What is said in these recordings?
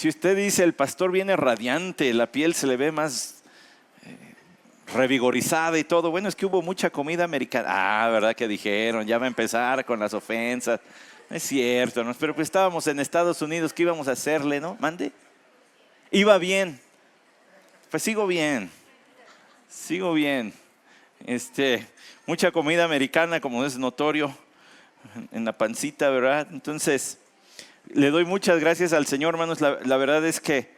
Si usted dice el pastor viene radiante, la piel se le ve más revigorizada y todo, bueno, es que hubo mucha comida americana. Ah, ¿verdad que dijeron? Ya va a empezar con las ofensas. No es cierto, ¿no? Pero pues estábamos en Estados Unidos, ¿qué íbamos a hacerle, no? ¿Mande? Iba bien. Pues sigo bien. Mucha comida americana, como es notorio, en la pancita, ¿verdad? Entonces, le doy muchas gracias al Señor, hermanos. La verdad es que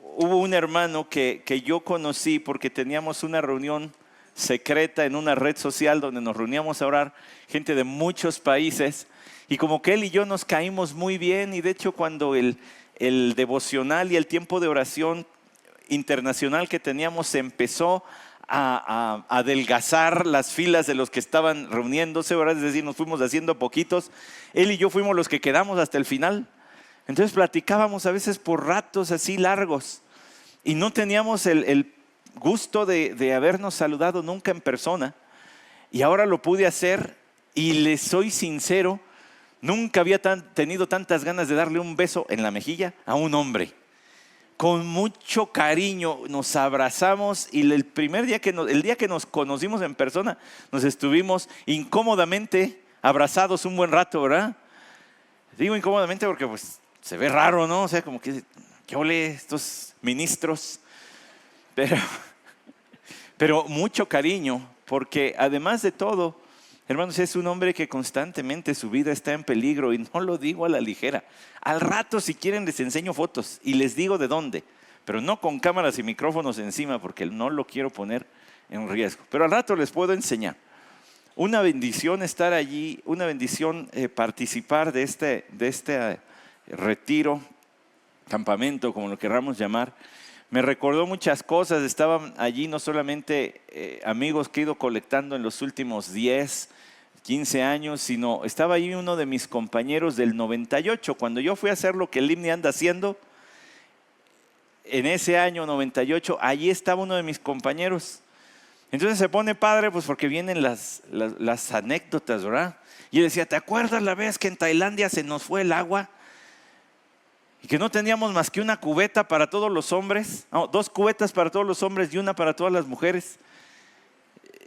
hubo un hermano que yo conocí porque teníamos una reunión secreta en una red social donde nos reuníamos a orar, gente de muchos países, y como que él y yo nos caímos muy bien, y de hecho cuando el devocional y el tiempo de oración internacional que teníamos se empezó a adelgazar las filas de los que estaban reuniéndose, ¿verdad? Es decir, nos fuimos haciendo poquitos, él y yo fuimos los que quedamos hasta el final. Entonces platicábamos a veces por ratos así largos y no teníamos el gusto de habernos saludado nunca en persona, y ahora lo pude hacer, y les soy sincero, nunca había tenido tantas ganas de darle un beso en la mejilla a un hombre. Con mucho cariño nos abrazamos, y el día que nos conocimos en persona, nos estuvimos incómodamente abrazados un buen rato, ¿verdad? Digo incómodamente porque pues se ve raro, ¿no? O sea, como que, ¿qué ole estos ministros? Pero mucho cariño, porque además de todo, hermanos, es un hombre que constantemente su vida está en peligro, y no lo digo a la ligera. Al rato, si quieren, les enseño fotos y les digo de dónde, pero no con cámaras y micrófonos encima, porque no lo quiero poner en riesgo. Pero al rato les puedo enseñar. Una bendición estar allí, una bendición participar de este retiro, campamento, como lo queramos llamar. Me recordó muchas cosas. Estaban allí no solamente amigos que he ido colectando en los últimos 10, 15 años, sino estaba allí uno de mis compañeros del 98. Cuando yo fui a hacer lo que el IMNI anda haciendo, en ese año 98, allí estaba uno de mis compañeros. Entonces se pone padre, pues porque vienen las anécdotas, ¿verdad? Y él decía, ¿te acuerdas la vez que en Tailandia se nos fue el agua? Y que no teníamos más que una cubeta para todos los hombres, no, 2 cubetas para todos los hombres y una para todas las mujeres.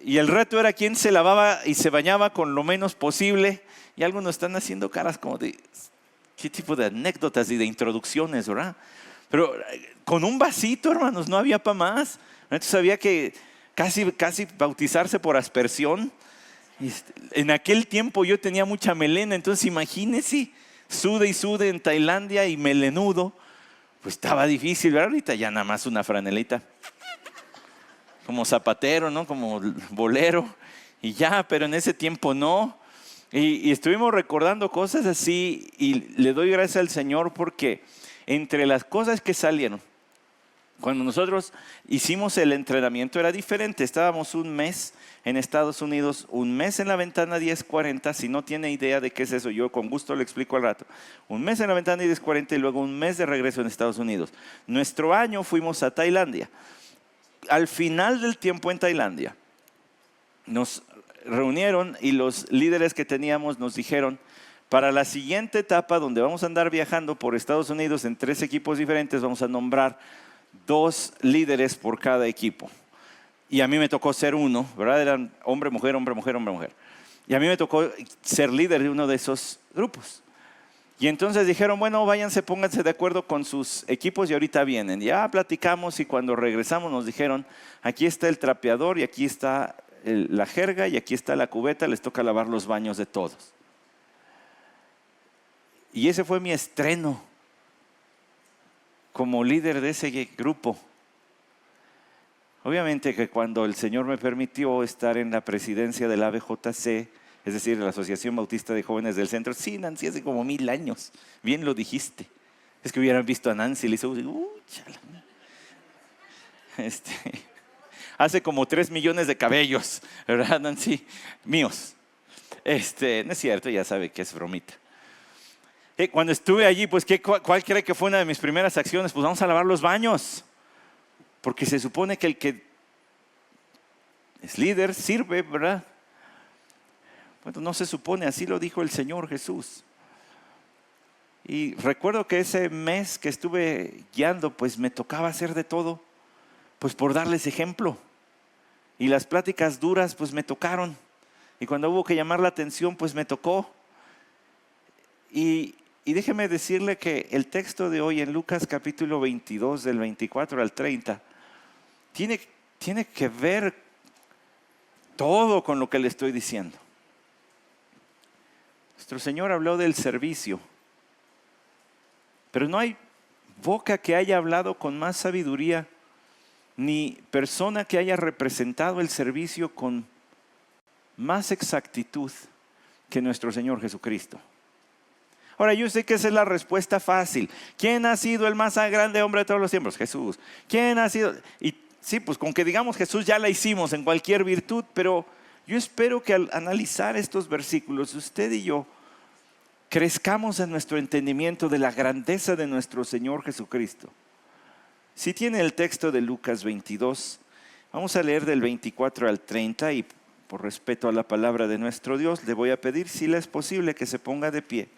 Y el reto era quién se lavaba y se bañaba con lo menos posible. Y algunos están haciendo caras como de, ¿qué tipo de anécdotas y de introducciones, verdad? Pero con un vasito, hermanos, no había para más. Entonces había que casi bautizarse por aspersión. Y en aquel tiempo yo tenía mucha melena, entonces imagínense, sude y sude en Tailandia y melenudo, pues estaba difícil, ¿verdad? Ahorita ya nada más una franelita, como zapatero, ¿no? Como bolero, y ya, pero en ese tiempo no. Y estuvimos recordando cosas así, y le doy gracias al Señor porque entre las cosas que salieron, cuando nosotros hicimos el entrenamiento era diferente. Estábamos un mes en Estados Unidos, un mes en la ventana 1040. Si no tiene idea de qué es eso, yo con gusto le explico al rato. Un mes en la ventana 1040 y luego un mes de regreso en Estados Unidos. Nuestro año fuimos a Tailandia. Al final del tiempo en Tailandia, nos reunieron y los líderes que teníamos nos dijeron, para la siguiente etapa donde vamos a andar viajando por Estados Unidos en 3 equipos diferentes, vamos a nombrar 2 líderes por cada equipo. Y a mí me tocó ser uno, ¿verdad? Eran hombre, mujer, hombre, mujer, hombre, mujer. Y a mí me tocó ser líder de uno de esos grupos. Y entonces dijeron, bueno, váyanse, pónganse de acuerdo con sus equipos y ahorita vienen. Ya platicamos y cuando regresamos nos dijeron, aquí está el trapeador y aquí está la jerga y aquí está la cubeta, les toca lavar los baños de todos. Y ese fue mi estreno como líder de ese grupo. Obviamente que cuando el Señor me permitió estar en la presidencia del ABJC, es decir, la Asociación Bautista de Jóvenes del Centro, sí, Nancy, hace como 1000 años, bien lo dijiste. Es que hubieran visto a Nancy, le hizo, hace como 3 millones de cabellos, ¿verdad, Nancy? Míos. No es cierto, ya sabe que es bromita. Cuando estuve allí, pues ¿cuál cree que fue una de mis primeras acciones? Pues vamos a lavar los baños. Porque se supone que el que es líder sirve, ¿verdad? Bueno, no se supone, así lo dijo el Señor Jesús. Y recuerdo que ese mes que estuve guiando, pues me tocaba hacer de todo, pues por darles ejemplo. Y las pláticas duras, pues me tocaron. Y cuando hubo que llamar la atención, pues me tocó. Y déjeme decirle que el texto de hoy en Lucas capítulo 22, del 24 al 30, tiene que ver todo con lo que le estoy diciendo. Nuestro Señor habló del servicio, pero no hay boca que haya hablado con más sabiduría, ni persona que haya representado el servicio con más exactitud que nuestro Señor Jesucristo. Ahora, yo sé que esa es la respuesta fácil. ¿Quién ha sido el más grande hombre de todos los tiempos? Jesús. ¿Quién ha sido? Y sí, pues con que digamos Jesús ya la hicimos en cualquier virtud, pero yo espero que al analizar estos versículos, usted y yo crezcamos en nuestro entendimiento de la grandeza de nuestro Señor Jesucristo. Si tiene el texto de Lucas 22, vamos a leer del 24 al 30 y por respeto a la palabra de nuestro Dios, le voy a pedir, si le es posible, que se ponga de pie.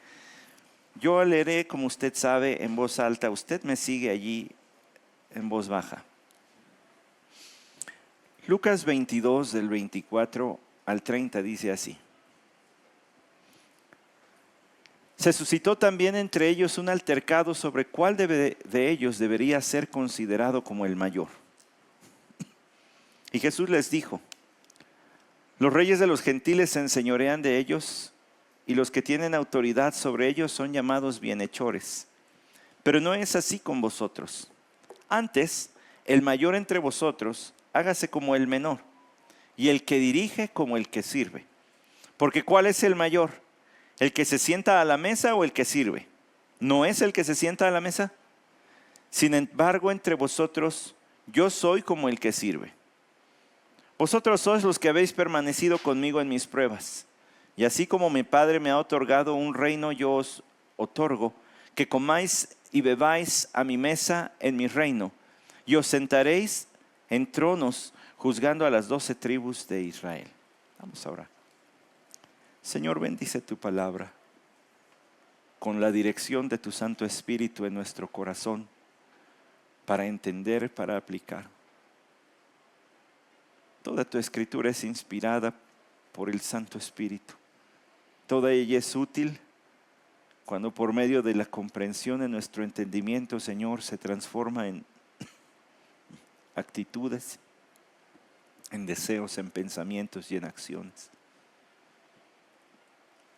Yo leeré, como usted sabe, en voz alta. Usted me sigue allí en voz baja. Lucas 22, del 24 al 30, dice así. Se suscitó también entre ellos un altercado sobre cuál de ellos debería ser considerado como el mayor. Y Jesús les dijo: los reyes de los gentiles se enseñorean de ellos, y los que tienen autoridad sobre ellos son llamados bienhechores. Pero no es así con vosotros. Antes, el mayor entre vosotros hágase como el menor, y el que dirige como el que sirve. Porque ¿cuál es el mayor? ¿El que se sienta a la mesa o el que sirve? ¿No es el que se sienta a la mesa? Sin embargo, entre vosotros, yo soy como el que sirve. Vosotros sois los que habéis permanecido conmigo en mis pruebas. Y así como mi Padre me ha otorgado un reino, yo os otorgo que comáis y bebáis a mi mesa en mi reino, y os sentaréis en tronos juzgando a las 12 tribus de Israel. Vamos a orar. Señor, bendice tu palabra con la dirección de tu Santo Espíritu en nuestro corazón para entender, para aplicar. Toda tu escritura es inspirada por el Santo Espíritu. Toda ella es útil cuando por medio de la comprensión en nuestro entendimiento, Señor, se transforma en actitudes, en deseos, en pensamientos y en acciones.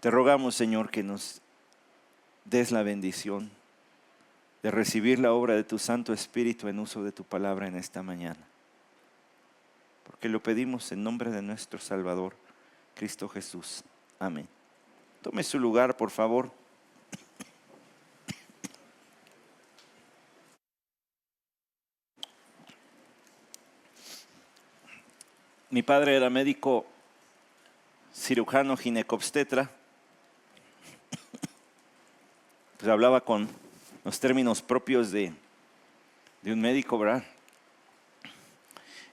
Te rogamos, Señor, que nos des la bendición de recibir la obra de tu Santo Espíritu en uso de tu palabra en esta mañana. Porque lo pedimos en nombre de nuestro Salvador, Cristo Jesús. Amén. Tome su lugar, por favor. Mi padre era médico cirujano ginecobstetra. Pues hablaba con los términos propios de un médico, ¿verdad?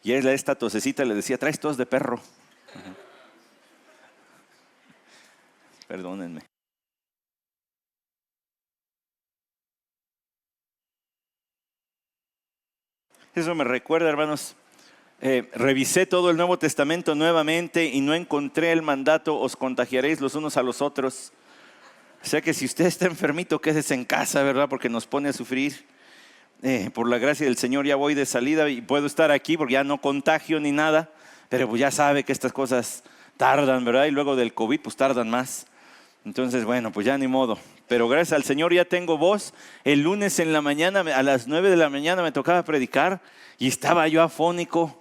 Y a esta tosecita le decía: traes tos de perro. Perdónenme. Eso me recuerda, hermanos, revisé todo el Nuevo Testamento nuevamente y no encontré el mandato: os contagiaréis los unos a los otros. O sea que si usted está enfermito, quédese en casa, ¿verdad? Porque nos pone a sufrir. Por la gracia del Señor ya voy de salida y puedo estar aquí porque ya no contagio ni nada, pero pues ya sabe que estas cosas tardan, ¿verdad? Y luego del COVID pues tardan más. Entonces, bueno, pues ya ni modo. Pero gracias al Señor ya tengo voz. El lunes en la mañana, a las 9 de la mañana me tocaba predicar y estaba yo afónico.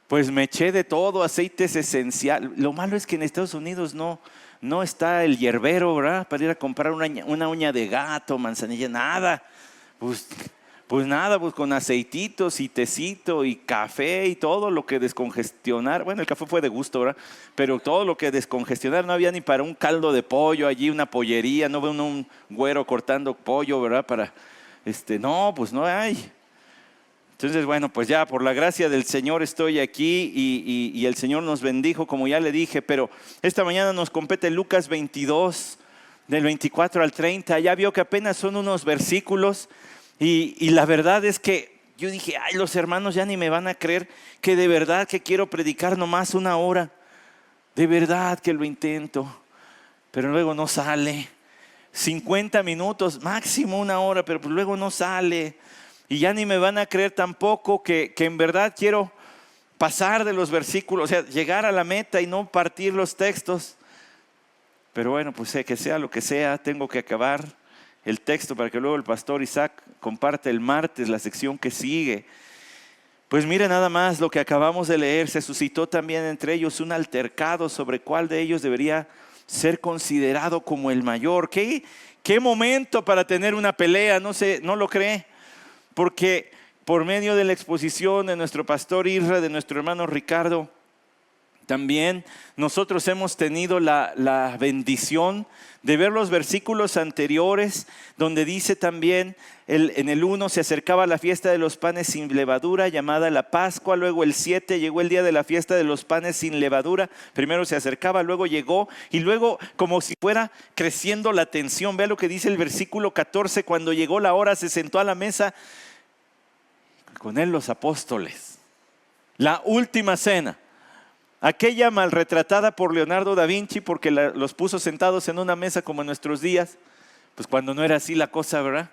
Pues me eché de todo, aceites esenciales. Lo malo es que en Estados Unidos no está el hierbero, ¿verdad? Para ir a comprar una uña de gato, manzanilla, nada. Pues nada, pues con aceititos y tecito y café y todo lo que descongestionar. Bueno, el café fue de gusto, ¿verdad? Pero todo lo que descongestionar, no había ni para un caldo de pollo allí, una pollería, no veo un güero cortando pollo, ¿verdad? No, pues no hay. Entonces, bueno, pues ya por la gracia del Señor estoy aquí y el Señor nos bendijo, como ya le dije, pero esta mañana nos compete Lucas 22, del 24 al 30. Ya vio que apenas son unos versículos y la verdad es que yo dije, ay, los hermanos ya ni me van a creer que de verdad que quiero predicar nomás una hora. De verdad que lo intento, pero luego no sale. 50 minutos, máximo una hora, pero pues luego no sale. Y ya ni me van a creer tampoco que en verdad quiero pasar de los versículos, o sea, llegar a la meta y no partir los textos. Pero bueno, pues sé que sea lo que sea, tengo que acabar el texto para que luego el pastor Isaac comparte el martes la sección que sigue. Pues mire nada más lo que acabamos de leer. Se suscitó también entre ellos un altercado sobre cuál de ellos debería ser considerado como el mayor. ¿Qué momento para tener una pelea? No sé, ¿no lo cree? Porque por medio de la exposición de nuestro pastor Isra, de nuestro hermano Ricardo, también nosotros hemos tenido la bendición de ver los versículos anteriores donde dice también en el 1 se acercaba la fiesta de los panes sin levadura llamada la Pascua. Luego el 7 llegó el día de la fiesta de los panes sin levadura. Primero se acercaba, luego llegó y luego como si fuera creciendo la tensión. Vea lo que dice el versículo 14. Cuando llegó la hora se sentó a la mesa con él los apóstoles. La última cena. Aquella mal retratada por Leonardo da Vinci porque los puso sentados en una mesa como en nuestros días, pues cuando no era así la cosa, ¿verdad?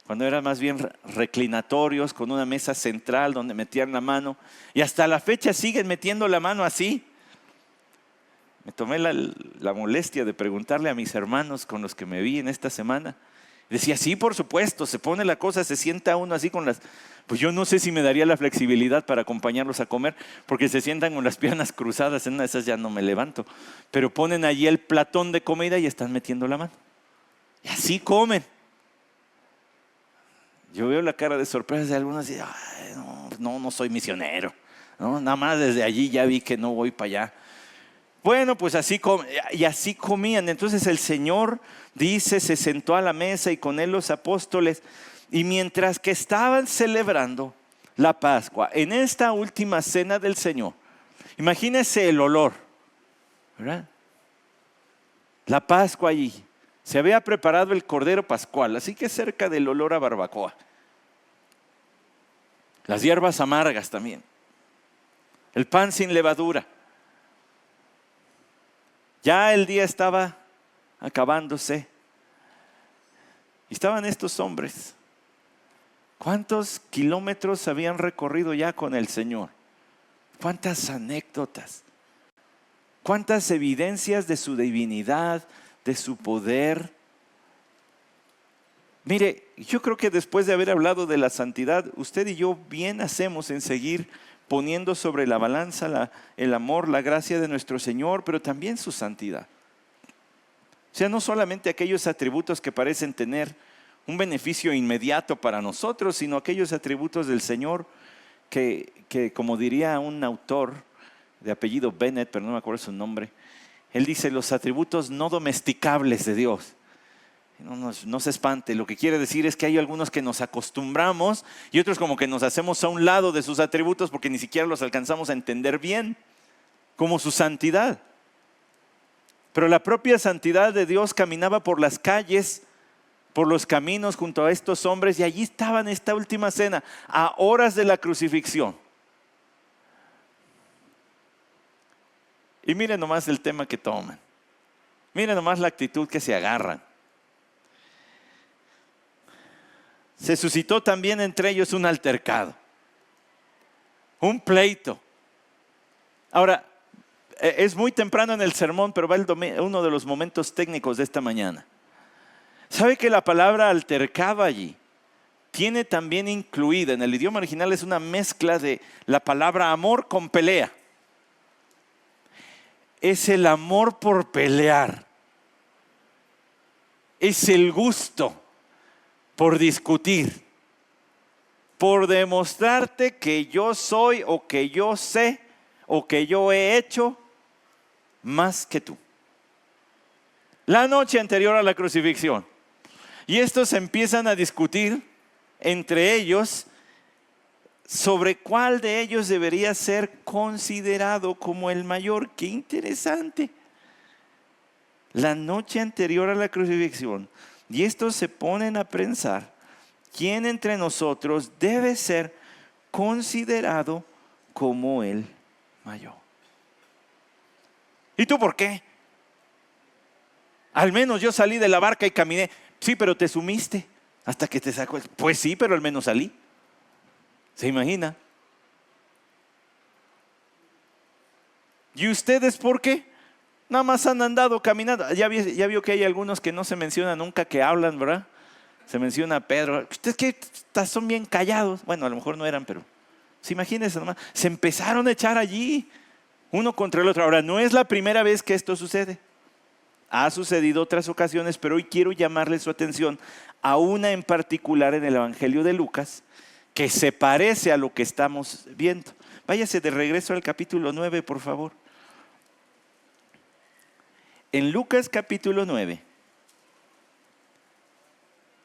Cuando era más bien reclinatorios con una mesa central donde metían la mano y hasta la fecha siguen metiendo la mano así. Me tomé la molestia de preguntarle a mis hermanos con los que me vi en esta semana. Decía, sí, por supuesto, se pone la cosa, se sienta uno así con las... Pues yo no sé si me daría la flexibilidad para acompañarlos a comer, porque se sientan con las piernas cruzadas, en una de esas ya no me levanto. Pero ponen allí el platón de comida y están metiendo la mano. Y así comen. Yo veo la cara de sorpresa de algunos y no soy misionero. ¿No? Nada más desde allí ya vi que no voy para allá. Bueno, pues así comían. Entonces el Señor dice, se sentó a la mesa y con él los apóstoles. Y mientras que estaban celebrando la Pascua, en esta última cena del Señor, imagínense el olor, ¿verdad? La Pascua allí. Se había preparado el cordero pascual, así que cerca del olor a barbacoa. Las hierbas amargas también. El pan sin levadura. Ya el día estaba acabándose. Y estaban estos hombres. ¿Cuántos kilómetros habían recorrido ya con el Señor? ¿Cuántas anécdotas? ¿Cuántas evidencias de su divinidad, de su poder? Mire, yo creo que después de haber hablado de la santidad, usted y yo bien hacemos en seguir poniendo sobre la balanza el amor, la gracia de nuestro Señor, pero también su santidad. O sea, no solamente aquellos atributos que parecen tener un beneficio inmediato para nosotros, sino aquellos atributos del Señor que como diría un autor de apellido Bennett, pero no me acuerdo su nombre, él dice los atributos no domesticables de Dios. No se espante, lo que quiere decir es que hay algunos que nos acostumbramos y otros como que nos hacemos a un lado de sus atributos porque ni siquiera los alcanzamos a entender bien, como su santidad. Pero la propia santidad de Dios caminaba por las calles, por los caminos junto a estos hombres y allí estaban esta última cena, a horas de la crucifixión. Y miren nomás el tema que toman, miren nomás la actitud que se agarran. Se suscitó también entre ellos un altercado, un pleito. Ahora, es muy temprano en el sermón, pero va uno de los momentos técnicos de esta mañana. ¿Sabe que la palabra altercado allí tiene también incluida, en el idioma original es una mezcla de la palabra amor con pelea? Es el amor por pelear. Es el gusto por discutir, por demostrarte que yo soy o que yo sé o que yo he hecho más que tú. La noche anterior a la crucifixión. Y estos empiezan a discutir entre ellos sobre cuál de ellos debería ser considerado como el mayor. ¡Qué interesante! la noche anterior a la crucifixión, y estos se ponen a pensar, ¿quién entre nosotros debe ser considerado como el mayor? ¿Y tú por qué? Al menos yo salí de la barca y caminé. Sí, pero te sumiste hasta que te sacó. Pues sí, pero al menos salí. ¿Se imagina? ¿Y ustedes por qué? Nada más han andado caminando. Ya vio que hay algunos que no se mencionan nunca, que hablan, ¿verdad? Se menciona a Pedro. Ustedes que son bien callados. Bueno, a lo mejor no eran, pero imagínense nomás. Se empezaron a echar allí, uno contra el otro. Ahora, no es la primera vez que esto sucede. Ha sucedido otras ocasiones, pero hoy quiero llamarle su atención a una en particular en el Evangelio de Lucas, que se parece a lo que estamos viendo. Váyase de regreso al capítulo 9, por favor. En Lucas capítulo 9,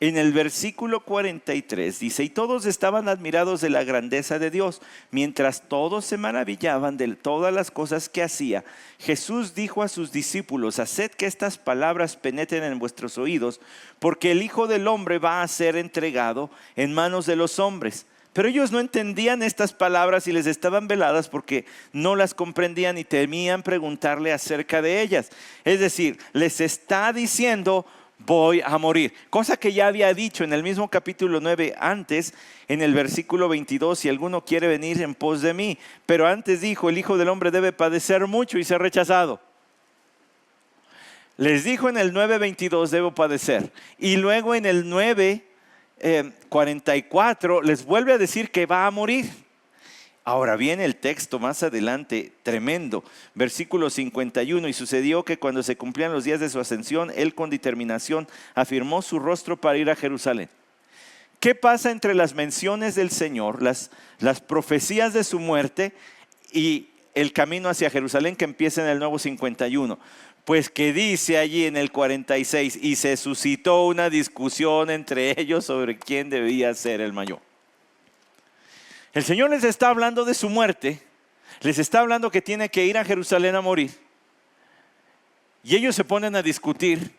en el versículo 43 dice: y todos estaban admirados de la grandeza de Dios, mientras todos se maravillaban de todas las cosas que hacía. Jesús dijo a sus discípulos: haced que estas palabras penetren en vuestros oídos, porque el Hijo del Hombre va a ser entregado en manos de los hombres. Pero ellos no entendían estas palabras y les estaban veladas porque no las comprendían y temían preguntarle acerca de ellas. Es decir, les está diciendo: voy a morir. Cosa que ya había dicho en el mismo capítulo 9 antes, en el versículo 22, si alguno quiere venir en pos de mí. Pero antes dijo: el Hijo del Hombre debe padecer mucho y ser rechazado. Les dijo en el 9:22, debo padecer. Y luego en el 9:44 les vuelve a decir que va a morir. Ahora viene el texto más adelante, tremendo, versículo 51, y sucedió que cuando se cumplían los días de su ascensión, él con determinación afirmó su rostro para ir a Jerusalén. ¿Qué pasa entre las menciones del Señor, las profecías de su muerte y el camino hacia Jerusalén que empieza en el nuevo 51? Pues que dice allí en el 46, y se suscitó una discusión entre ellos sobre quién debía ser el mayor. El Señor les está hablando de su muerte, les está hablando que tiene que ir a Jerusalén a morir. Y ellos se ponen a discutir.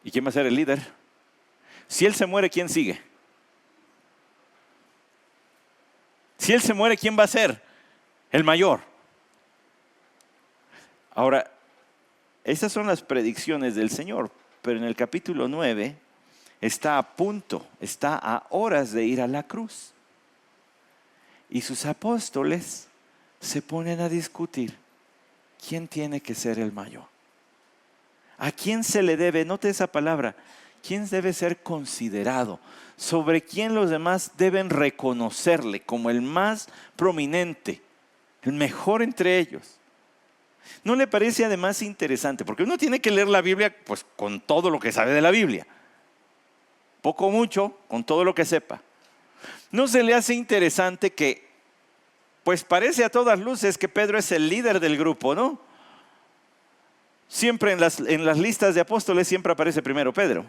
¿Y quién va a ser el líder? Si él se muere, ¿quién sigue? Si él se muere, ¿quién va a ser el mayor? Ahora, estas son las predicciones del Señor, pero en el capítulo 9 está a punto, está a horas de ir a la cruz. Y sus apóstoles se ponen a discutir quién tiene que ser el mayor. ¿A quién se le debe? Note esa palabra. ¿Quién debe ser considerado? Sobre quién los demás deben reconocerle como el más prominente, el mejor entre ellos. ¿No le parece además interesante? Porque uno tiene que leer la Biblia pues con todo lo que sabe de la Biblia. Poco o mucho, con todo lo que sepa. ¿No se le hace interesante que, pues parece a todas luces que Pedro es el líder del grupo, ¿no? Siempre en las listas de apóstoles siempre aparece primero Pedro.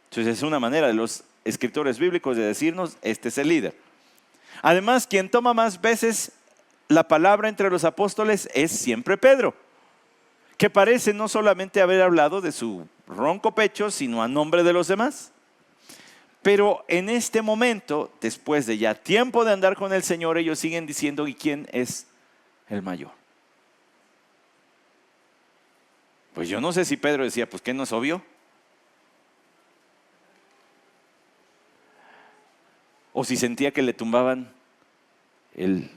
Entonces es una manera de los escritores bíblicos de decirnos, este es el líder. Además, quien toma más veces la palabra entre los apóstoles es siempre Pedro, que parece no solamente haber hablado de su ronco pecho, sino a nombre de los demás. Pero en este momento, después de ya tiempo de andar con el Señor, ellos siguen diciendo: ¿y quién es el mayor? Pues yo no sé si Pedro decía: pues ¿qué no es obvio? O si sentía que le tumbaban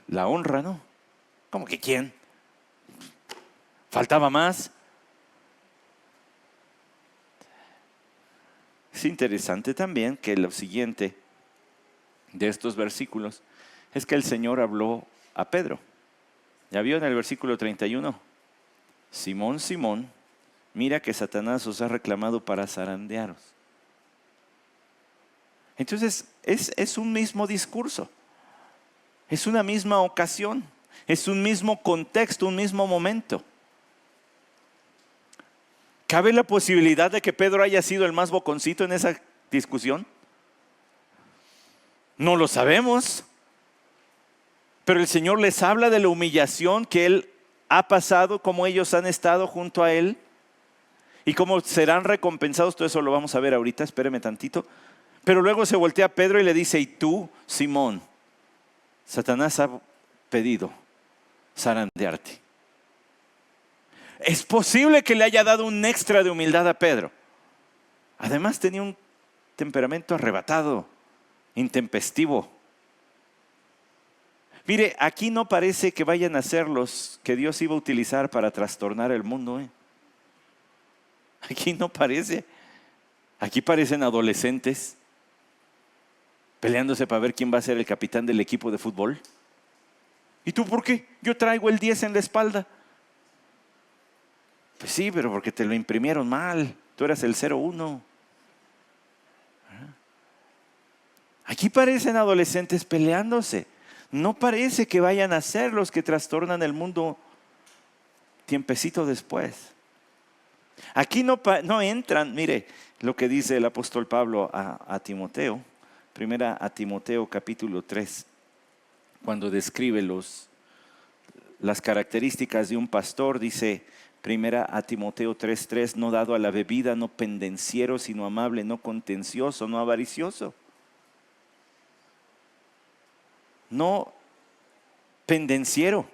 la honra, ¿no? ¿Cómo que quién? ¿Faltaba más? Es interesante también que lo siguiente de estos versículos es que el Señor habló a Pedro. ¿Ya vio en el versículo 31? Simón, Simón, mira que Satanás os ha reclamado para zarandearos. Entonces es un mismo discurso, es una misma ocasión, es un mismo contexto, un mismo momento. ¿Cabe la posibilidad de que Pedro haya sido el más boconcito en esa discusión? No lo sabemos, pero el Señor les habla de la humillación que Él ha pasado, cómo ellos han estado junto a Él y cómo serán recompensados. Todo eso lo vamos a ver ahorita, espéreme tantito. Pero luego se voltea a Pedro y le dice: y tú, Simón, Satanás ha pedido zarandearte. Es posible que le haya dado un extra de humildad a Pedro. Además tenía un temperamento arrebatado, intempestivo. Mire, aquí no parece que vayan a ser los que Dios iba a utilizar para trastornar el mundo. Aquí no parece. Aquí parecen adolescentes peleándose para ver quién va a ser el capitán del equipo de fútbol. ¿Y tú por qué? Yo traigo el 10 en la espalda. Pues sí, pero porque te lo imprimieron mal. Tú eras el 01. Aquí parecen adolescentes peleándose. No parece que vayan a ser los que trastornan el mundo tiempecito después. Aquí no entran, mire lo que dice el apóstol Pablo a Timoteo. Primera a Timoteo capítulo 3, cuando describe las características de un pastor, dice: Primera a Timoteo 3:3, no dado a la bebida, no pendenciero, sino amable, no contencioso, no avaricioso. No pendenciero.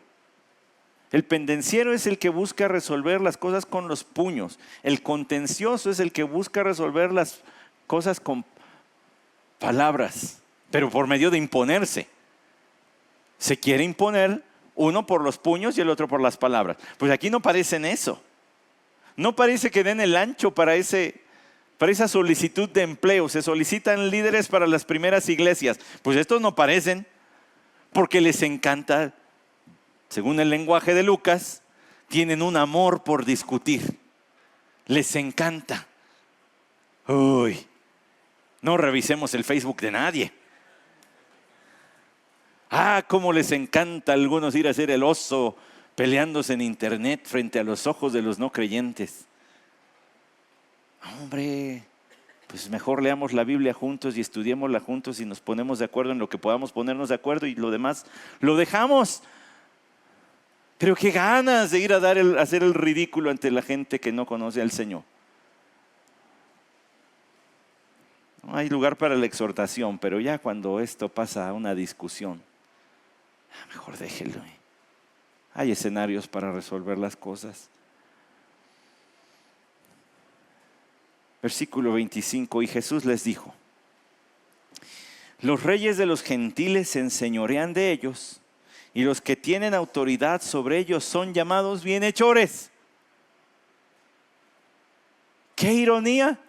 El pendenciero es el que busca resolver las cosas con los puños. El contencioso es el que busca resolver las cosas con palabras, pero por medio de imponerse. Se quiere imponer uno por los puños y el otro por las palabras. Pues aquí no parecen eso. No parece que den el ancho para esa solicitud de empleo. Se solicitan líderes para las primeras iglesias. Pues estos no parecen, porque les encanta, según el lenguaje de Lucas, tienen un amor por discutir. Les encanta. Uy, no revisemos el Facebook de nadie. Cómo les encanta a algunos ir a hacer el oso peleándose en internet frente a los ojos de los no creyentes. Hombre, pues mejor leamos la Biblia juntos y estudiémosla juntos y nos ponemos de acuerdo en lo que podamos ponernos de acuerdo, y lo demás lo dejamos. Pero qué ganas de ir a hacer el ridículo ante la gente que no conoce al Señor. No hay lugar para la exhortación, pero ya cuando esto pasa a una discusión, mejor déjelo. Hay escenarios para resolver las cosas. Versículo 25, y Jesús les dijo: los reyes de los gentiles se enseñorean de ellos, y los que tienen autoridad sobre ellos son llamados bienhechores. ¡Qué ironía!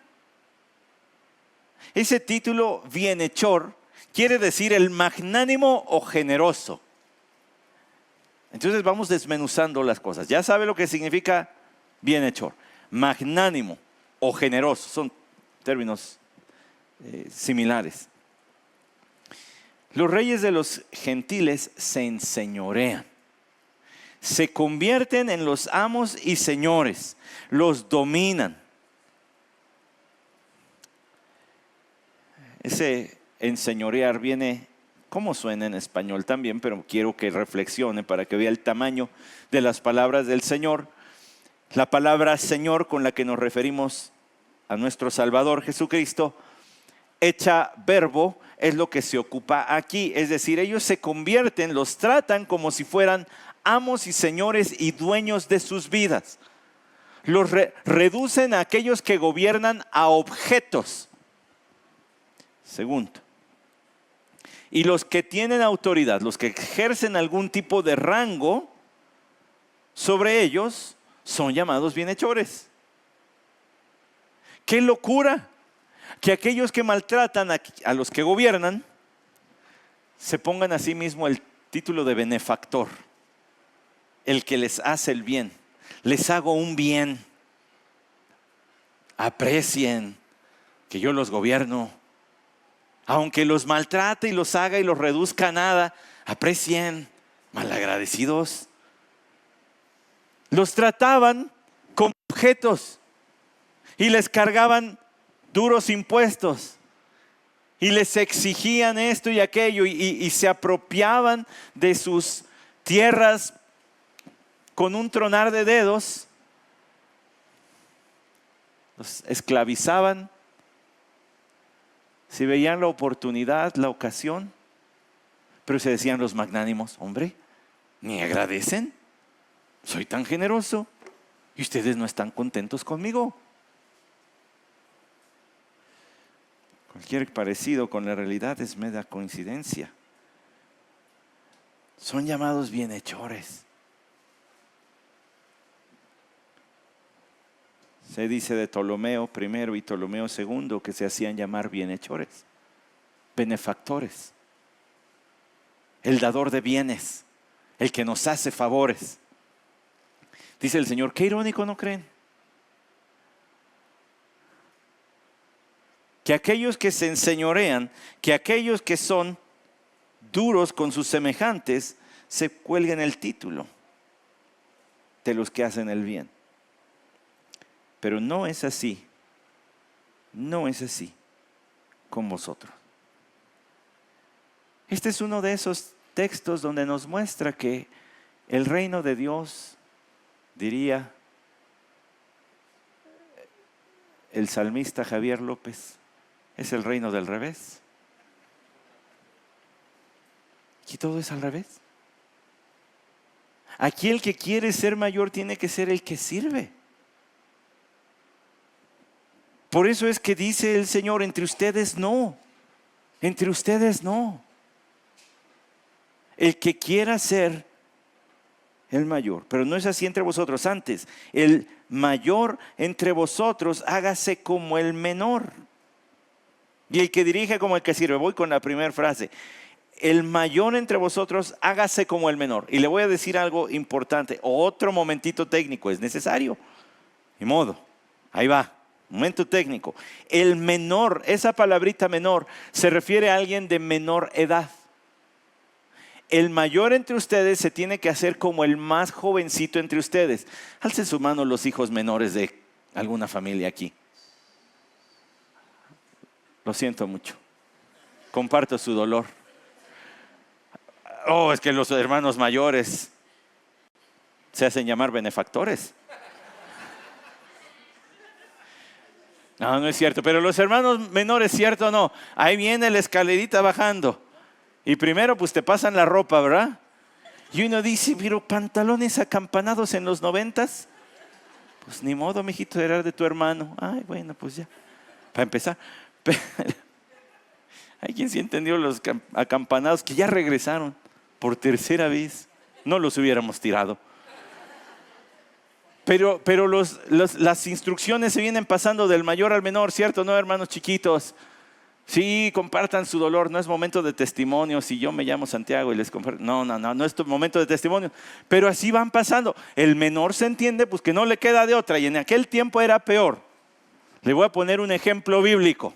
Ese título, bienhechor, quiere decir el magnánimo o generoso. Entonces vamos desmenuzando las cosas. Ya sabe lo que significa bienhechor, magnánimo o generoso. Son términos similares. Los reyes de los gentiles se enseñorean. Se convierten en los amos y señores. Los dominan. Ese enseñorear viene, ¿cómo suena en español también? Pero quiero que reflexione para que vea el tamaño de las palabras del Señor. La palabra Señor, con la que nos referimos a nuestro Salvador Jesucristo, hecha verbo, es lo que se ocupa aquí. Es decir, ellos se convierten, los tratan como si fueran amos y señores y dueños de sus vidas. Los reducen a aquellos que gobiernan a objetos. Segundo, y los que tienen autoridad, los que ejercen algún tipo de rango sobre ellos, son llamados bienhechores. ¡Qué locura! Que aquellos que maltratan a los que gobiernan se pongan a sí mismo el título de benefactor, el que les hace el bien. Les hago un bien. Aprecien que yo los gobierno. Aunque los maltrate y los haga y los reduzca a nada, aprecien, malagradecidos. Los trataban como objetos y les cargaban duros impuestos y les exigían esto y aquello y se apropiaban de sus tierras con un tronar de dedos, los esclavizaban. Si veían la oportunidad, la ocasión, pero se decían los magnánimos, hombre, ni agradecen, soy tan generoso y ustedes no están contentos conmigo. Cualquier parecido con la realidad es mera coincidencia. Son llamados bienhechores. Se dice de Ptolomeo I y Ptolomeo II que se hacían llamar bienhechores, benefactores, el dador de bienes, el que nos hace favores. Dice el Señor, qué irónico, ¿no creen? Que aquellos que se enseñorean, que aquellos que son duros con sus semejantes, se cuelguen el título de los que hacen el bien. Pero no es así, no es así con vosotros. Este es uno de esos textos donde nos muestra que el reino de Dios, diría el salmista Javier López, es el reino del revés. Aquí todo es al revés. Aquí el que quiere ser mayor tiene que ser el que sirve. Por eso es que dice el Señor, entre ustedes no, entre ustedes no. El que quiera ser el mayor, pero no es así entre vosotros. Antes, el mayor entre vosotros hágase como el menor, y el que dirige como el que sirve. Voy con la primera frase. El mayor entre vosotros hágase como el menor. Y le voy a decir algo importante. Otro momentito técnico es necesario. Ni modo. Ahí va. Momento técnico. El menor, esa palabrita menor, se refiere a alguien de menor edad. El mayor entre ustedes se tiene que hacer como el más jovencito entre ustedes. Alcen su mano los hijos menores de alguna familia aquí. Lo siento mucho. Comparto su dolor. Oh, es que los hermanos mayores se hacen llamar benefactores. No, no es cierto. Pero los hermanos menores, ¿cierto o no? Ahí viene la escalerita bajando. Y primero pues te pasan la ropa, ¿verdad? Y uno dice, pero pantalones acampanados en los 90s. Pues ni modo, mijito, era de tu hermano. Ay, bueno, pues ya. Para empezar. Hay quien sí entendió los acampanados que ya regresaron por tercera vez. No los hubiéramos tirado. Pero las instrucciones se vienen pasando del mayor al menor, ¿cierto? No, hermanos chiquitos. Sí, compartan su dolor. No es momento de testimonio. Si yo me llamo Santiago y les comparto. No es tu momento de testimonio. Pero así van pasando. El menor se entiende pues que no le queda de otra. Y en aquel tiempo era peor. Le voy a poner un ejemplo bíblico.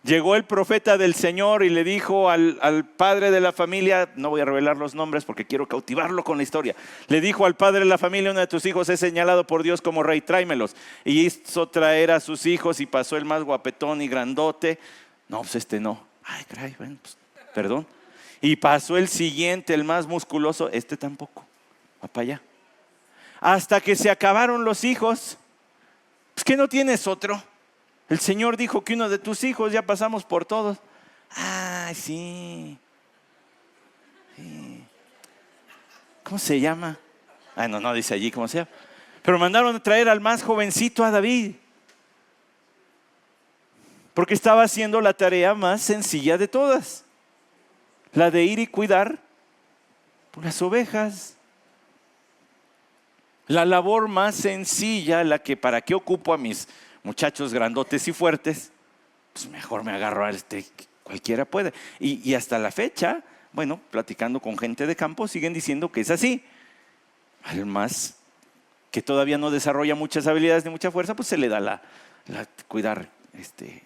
Llegó el profeta del Señor y le dijo al padre de la familia, no voy a revelar los nombres porque quiero cautivarlo con la historia. Le dijo al padre de la familia, uno de tus hijos es señalado por Dios como rey, tráemelos. Y hizo traer a sus hijos y pasó el más guapetón y grandote. No, pues este no. Ay, caray, bueno, pues, perdón. Y pasó el siguiente, el más musculoso, este tampoco. Va para allá. Hasta que se acabaron los hijos. Pues que no tienes otro. El Señor dijo que uno de tus hijos, ya pasamos por todos. Ah, sí. ¿Cómo se llama? Ah, no dice allí cómo se llama. Pero mandaron a traer al más jovencito, a David. Porque estaba haciendo la tarea más sencilla de todas. La de ir y cuidar las ovejas. La labor más sencilla, la que para qué ocupo a mis muchachos grandotes y fuertes, pues mejor me agarro a cualquiera puede. Y hasta la fecha, bueno, platicando con gente de campo, siguen diciendo que es así. Al más que todavía no desarrolla muchas habilidades ni mucha fuerza, pues se le da la cuidar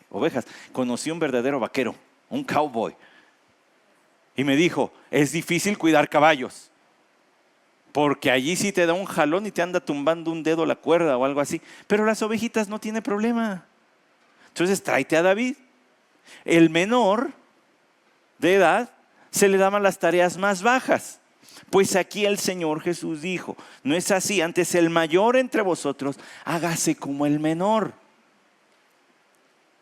ovejas. Conocí un verdadero vaquero, un cowboy, y me dijo, es difícil cuidar caballos. Porque allí sí te da un jalón y te anda tumbando un dedo la cuerda o algo así. Pero las ovejitas no tiene problema. Entonces tráete a David. El menor de edad se le daban las tareas más bajas. Pues aquí el Señor Jesús dijo, no es así, antes el mayor entre vosotros, hágase como el menor.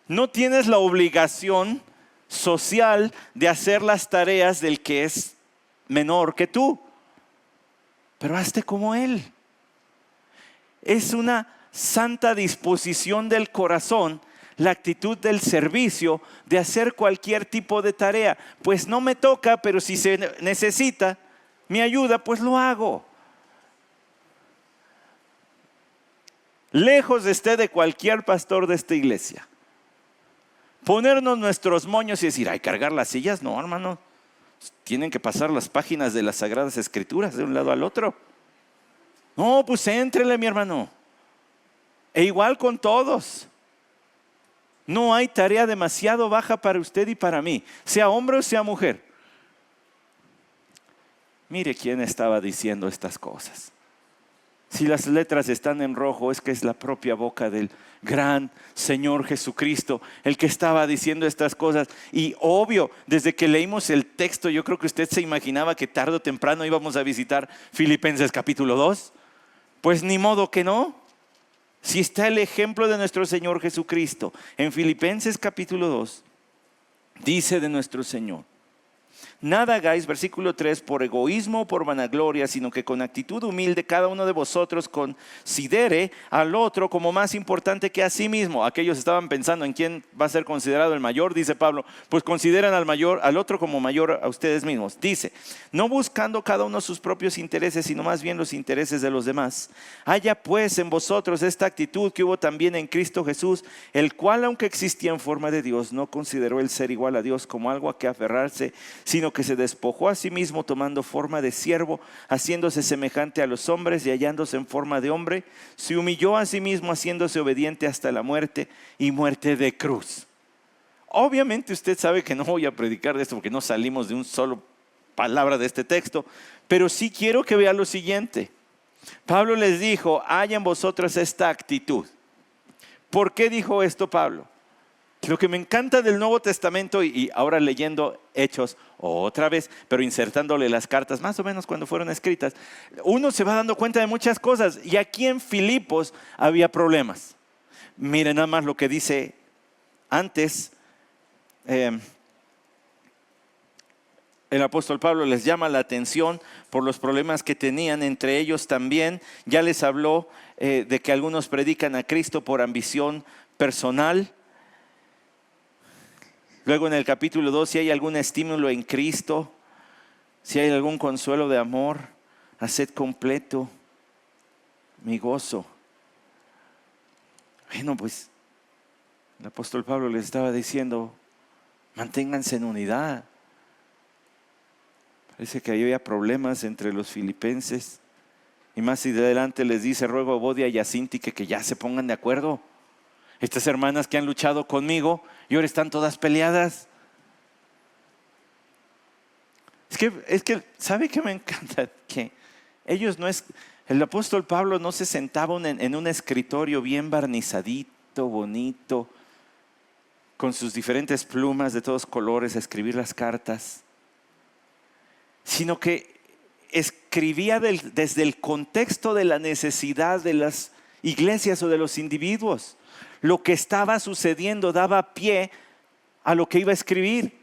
No tienes la obligación social de hacer las tareas del que es menor que tú, pero hazte como él. Es una santa disposición del corazón, la actitud del servicio, de hacer cualquier tipo de tarea. Pues no me toca, pero si se necesita mi ayuda, pues lo hago. Lejos esté de cualquier pastor de esta iglesia ponernos nuestros moños y decir, ay, cargar las sillas. No, hermano, tienen que pasar las páginas de las Sagradas Escrituras de un lado al otro. No, pues éntrele, mi hermano. E igual con todos. No hay tarea demasiado baja para usted y para mí, sea hombre o sea mujer. Mire quién estaba diciendo estas cosas. Si las letras están en rojo, es que es la propia boca del gran Señor Jesucristo el que estaba diciendo estas cosas. Y obvio, desde que leímos el texto, yo creo que usted se imaginaba que tarde o temprano íbamos a visitar Filipenses capítulo 2. Pues ni modo que no. Si está el ejemplo de nuestro Señor Jesucristo en Filipenses capítulo 2, dice de nuestro Señor: nada hagáis, versículo 3, por egoísmo o por vanagloria, sino que con actitud humilde cada uno de vosotros considere al otro como más importante que a sí mismo. Aquellos estaban pensando en quién va a ser considerado el mayor, dice Pablo, pues consideran al otro como mayor a ustedes mismos. Dice, no buscando cada uno sus propios intereses, sino más bien los intereses de los demás. Haya pues en vosotros esta actitud que hubo también en Cristo Jesús, el cual, aunque existía en forma de Dios, no consideró el ser igual a Dios como algo a que aferrarse, sino que se despojó a sí mismo tomando forma de siervo, haciéndose semejante a los hombres y hallándose en forma de hombre, se humilló a sí mismo haciéndose obediente hasta la muerte y muerte de cruz. Obviamente usted sabe que no voy a predicar de esto porque no salimos de un solo palabra de este texto, pero sí quiero que vea lo siguiente. Pablo les dijo, haya en vosotros esta actitud. ¿Por qué dijo esto Pablo? Lo que me encanta del Nuevo Testamento, y ahora leyendo Hechos otra vez, pero insertándole las cartas más o menos cuando fueron escritas, uno se va dando cuenta de muchas cosas. Y aquí en Filipos había problemas. Miren nada más lo que dice antes. El apóstol Pablo les llama la atención por los problemas que tenían entre ellos también. Ya les habló de que algunos predican a Cristo por ambición personal. Luego en el capítulo 2, si hay algún estímulo en Cristo, si hay algún consuelo de amor, haced completo mi gozo. Bueno, pues el apóstol Pablo les estaba diciendo, manténganse en unidad. Parece que había problemas entre los filipenses. Y más adelante les dice, ruego a Evodia y a Síntique que ya se pongan de acuerdo. Estas hermanas que han luchado conmigo y ahora están todas peleadas. Es que ¿sabe qué me encanta? Que el apóstol Pablo no se sentaba en un escritorio bien barnizadito, bonito, con sus diferentes plumas de todos colores a escribir las cartas, sino que escribía desde el contexto de la necesidad de las iglesias o de los individuos. Lo que estaba sucediendo daba pie a lo que iba a escribir.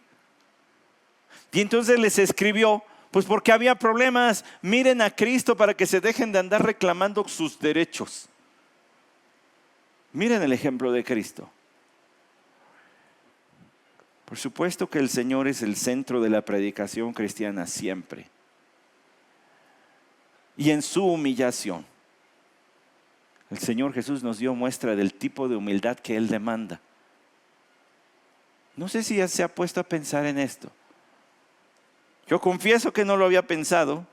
Y entonces les escribió, pues porque había problemas. Miren a Cristo para que se dejen de andar reclamando sus derechos. Miren el ejemplo de Cristo. Por supuesto que el Señor es el centro de la predicación cristiana siempre. Y en su humillación, el Señor Jesús nos dio muestra del tipo de humildad que Él demanda. No sé si ya se ha puesto a pensar en esto. Yo confieso que no lo había pensado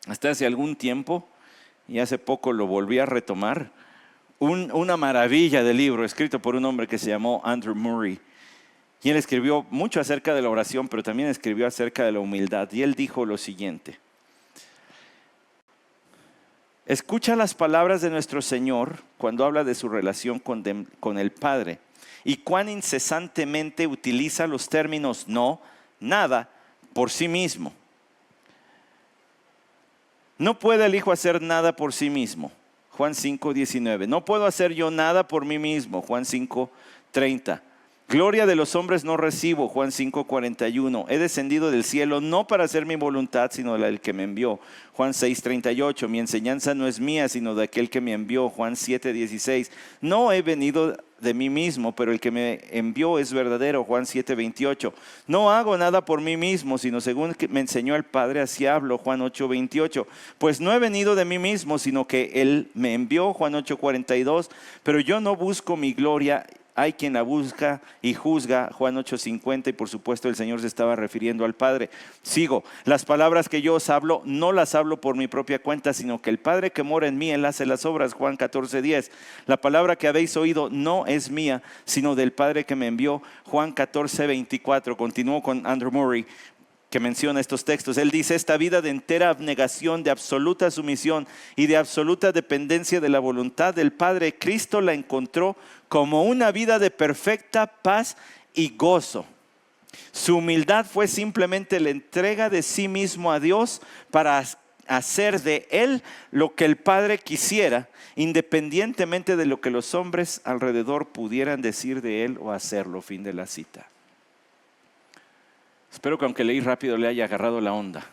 hasta hace algún tiempo y hace poco lo volví a retomar. Una maravilla de libro escrito por un hombre que se llamó Andrew Murray. Y él escribió mucho acerca de la oración, pero también escribió acerca de la humildad. Y él dijo lo siguiente: escucha las palabras de nuestro Señor cuando habla de su relación con el Padre y cuán incesantemente utiliza los términos no, nada, por sí mismo. No puede el Hijo hacer nada por sí mismo. Juan 5:19. No puedo hacer yo nada por mí mismo. Juan 5:30. Gloria de los hombres no recibo. Juan 5:41. He descendido del cielo no para hacer mi voluntad, sino la del que me envió. Juan 6:38. Mi enseñanza no es mía, sino de aquel que me envió. Juan 7:16. No he venido de mí mismo, pero el que me envió es verdadero. Juan 7:28. No hago nada por mí mismo, sino según que me enseñó el Padre, así hablo. Juan 8:28. Pues no he venido de mí mismo, sino que Él me envió. Juan 8:42. Pero yo no busco mi gloria, hay quien la busca y juzga. Juan 8:50. Y por supuesto el Señor se estaba refiriendo al Padre. Sigo. Las palabras que yo os hablo, no las hablo por mi propia cuenta, sino que el Padre que mora en mí, Él hace las obras. Juan 14:10. La palabra que habéis oído no es mía, sino del Padre que me envió. Juan 14:24. Continúo con Andrew Murray, que menciona estos textos. Él dice: esta vida de entera abnegación, de absoluta sumisión y de absoluta dependencia de la voluntad del Padre, Cristo la encontró como una vida de perfecta paz y gozo. Su humildad fue simplemente la entrega de sí mismo a Dios para hacer de Él lo que el Padre quisiera, independientemente de lo que los hombres alrededor pudieran decir de Él o hacerlo. Fin de la cita. Espero que aunque leí rápido le haya agarrado la onda.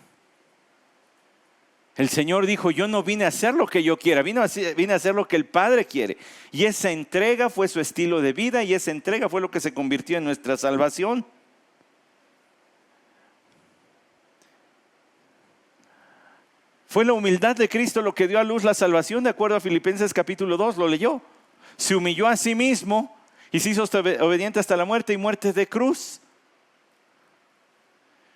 El Señor dijo: yo no vine a hacer lo que yo quiera, vine a hacer lo que el Padre quiere. Y esa entrega fue su estilo de vida, y esa entrega fue lo que se convirtió en nuestra salvación. Fue la humildad de Cristo lo que dio a luz la salvación, de acuerdo a Filipenses capítulo 2, lo leyó. Se humilló a sí mismo y se hizo obediente hasta la muerte, y muerte de cruz.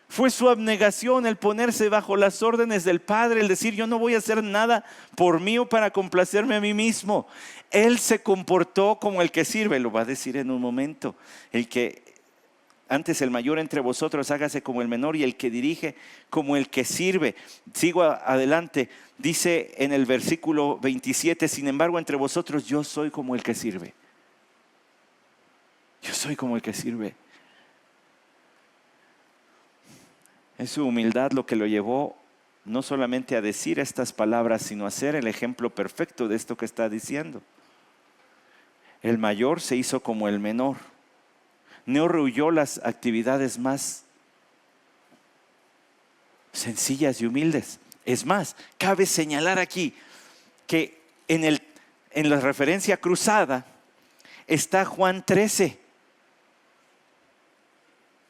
Fue su abnegación el ponerse bajo las órdenes del Padre, el decir: yo no voy a hacer nada por mí o para complacerme a mí mismo. Él se comportó como el que sirve, lo va a decir en un momento. El que antes el mayor entre vosotros, hágase como el menor, y el que dirige como el que sirve. Sigo adelante, dice en el versículo 27, sin embargo entre vosotros yo soy como el que sirve. Yo soy como el que sirve. Es su humildad lo que lo llevó no solamente a decir estas palabras, sino a ser el ejemplo perfecto de esto que está diciendo. El mayor se hizo como el menor. No rehuyó las actividades más sencillas y humildes. Es más, cabe señalar aquí que en la referencia cruzada está Juan 13.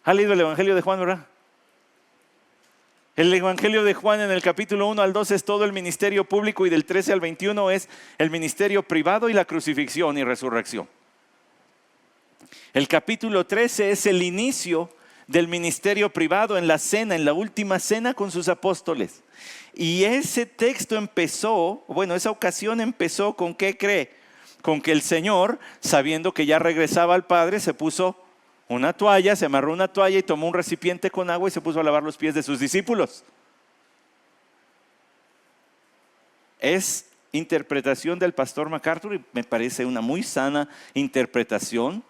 ¿Ha leído el Evangelio de Juan, verdad? El Evangelio de Juan en el capítulo 1 al 2 es todo el ministerio público, y del 13 al 21 es el ministerio privado y la crucifixión y resurrección. El capítulo 13 es el inicio del ministerio privado en la cena, en la última cena con sus apóstoles. Y ese texto empezó, esa ocasión empezó con ¿qué cree? Con que el Señor, sabiendo que ya regresaba al Padre, se puso una toalla, se amarró una toalla y tomó un recipiente con agua y se puso a lavar los pies de sus discípulos. Es interpretación del pastor MacArthur, y me parece una muy sana interpretación,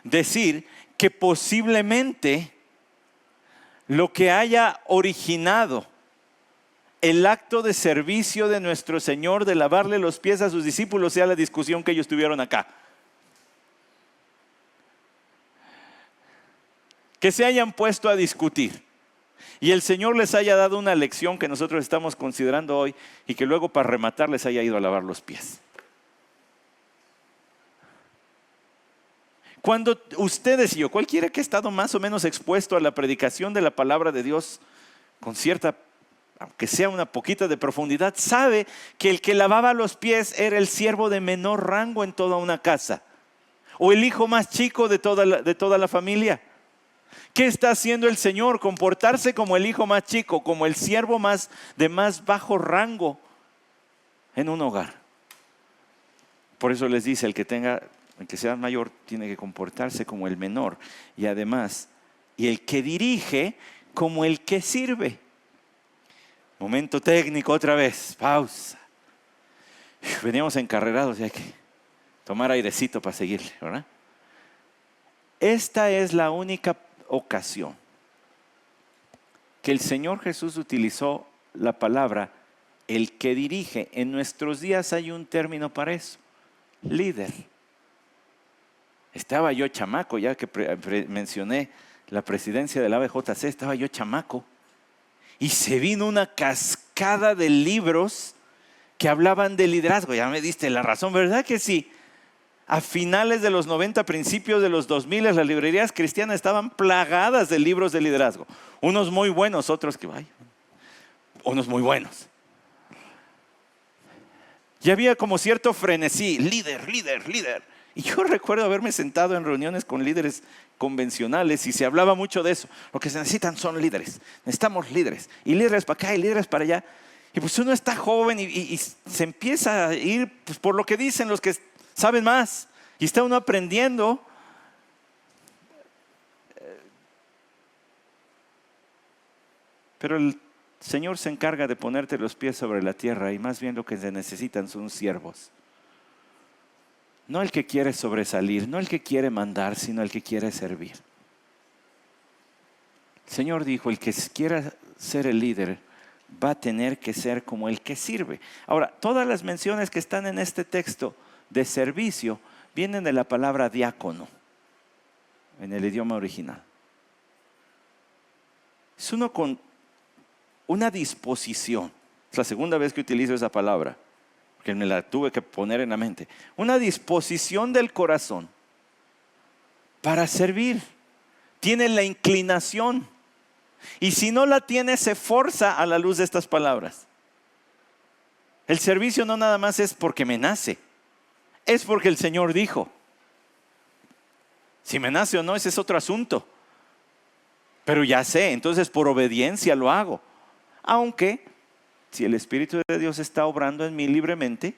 decir que posiblemente lo que haya originado el acto de servicio de nuestro Señor de lavarle los pies a sus discípulos sea la discusión que ellos tuvieron acá. Que se hayan puesto a discutir y el Señor les haya dado una lección que nosotros estamos considerando hoy, y que luego para rematar les haya ido a lavar los pies. Cuando ustedes y yo, cualquiera que ha estado más o menos expuesto a la predicación de la palabra de Dios con cierta, aunque sea una poquita de profundidad, sabe que el que lavaba los pies era el siervo de menor rango en toda una casa, o el hijo más chico de toda la familia. ¿Qué está haciendo el Señor? Comportarse como el hijo más chico, como el siervo de más bajo rango en un hogar. Por eso les dice: el que sea mayor tiene que comportarse como el menor, y además, y el que dirige como el que sirve. Momento técnico otra vez, pausa. Veníamos encarrerados y hay que tomar airecito para seguirle, ¿verdad? Esta es la única ocasión que el Señor Jesús utilizó la palabra el que dirige. En nuestros días hay un término para eso, líder. Estaba yo chamaco, ya que mencioné la presidencia del ABJC, estaba yo chamaco. Y se vino una cascada de libros que hablaban de liderazgo. Ya me diste la razón, ¿verdad que sí? A finales de los 90, principios de los 2000, las librerías cristianas estaban plagadas de libros de liderazgo. Unos muy buenos, otros que, unos muy buenos. Y había como cierto frenesí, líder, líder, líder. Y yo recuerdo haberme sentado en reuniones con líderes convencionales y se hablaba mucho de eso. Lo que se necesitan son líderes. Necesitamos líderes. Y líderes para acá y líderes para allá. Y pues uno está joven y se empieza a ir pues, por lo que dicen los que saben más. Y está uno aprendiendo. Pero el Señor se encarga de ponerte los pies sobre la tierra y más bien lo que se necesitan son siervos. No el que quiere sobresalir, no el que quiere mandar, sino el que quiere servir. El Señor dijo, el que quiera ser el líder va a tener que ser como el que sirve. Ahora, todas las menciones que están en este texto de servicio vienen de la palabra diácono en el idioma original. Es uno con una disposición. Es la segunda vez que utilizo esa palabra, porque me la tuve que poner en la mente. Una disposición del corazón para servir. Tiene la inclinación. Y si no la tiene, se forza a la luz de estas palabras. El servicio no nada más es porque me nace. Es porque el Señor dijo. Si me nace o no, ese es otro asunto. Pero ya sé, entonces por obediencia lo hago. Aunque, si el Espíritu de Dios está obrando en mí libremente,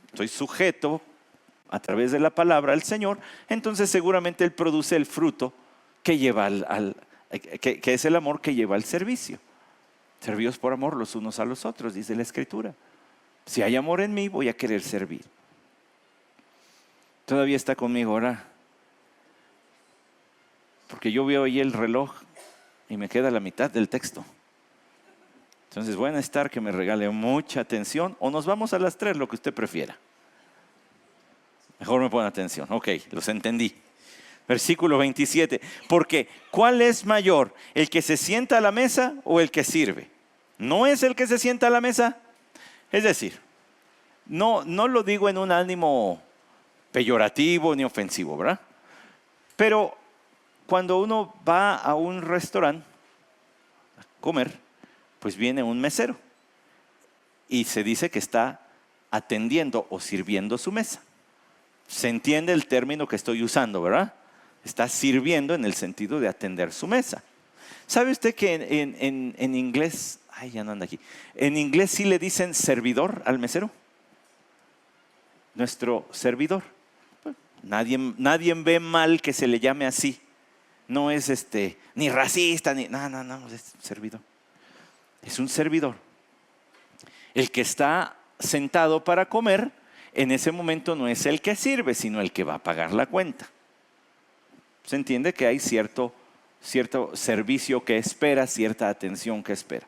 estoy sujeto a través de la palabra al Señor, entonces seguramente Él produce el fruto que lleva que es el amor que lleva al servicio. Servíos por amor los unos a los otros, dice la Escritura. Si hay amor en mí, voy a querer servir. Todavía está conmigo ahora. Porque yo veo ahí el reloj y me queda la mitad del texto. Entonces voy a necesitar que me regale mucha atención o nos vamos a las 3, lo que usted prefiera. Mejor me pone atención. Ok, los entendí. Versículo 27. Porque ¿cuál es mayor? ¿El que se sienta a la mesa o el que sirve? ¿No es el que se sienta a la mesa? Es decir, no lo digo en un ánimo peyorativo ni ofensivo, ¿verdad? Pero cuando uno va a un restaurante a comer, pues viene un mesero y se dice que está atendiendo o sirviendo su mesa. Se entiende el término que estoy usando, ¿verdad? Está sirviendo en el sentido de atender su mesa. ¿Sabe usted que en inglés, ya no anda aquí, en inglés sí le dicen servidor al mesero? Nuestro servidor. Nadie ve mal que se le llame así. No es ni racista, no, es servidor. Es un servidor. El que está sentado para comer, en ese momento no es el que sirve, sino el que va a pagar la cuenta. Se entiende que hay cierto servicio que espera, cierta atención que espera.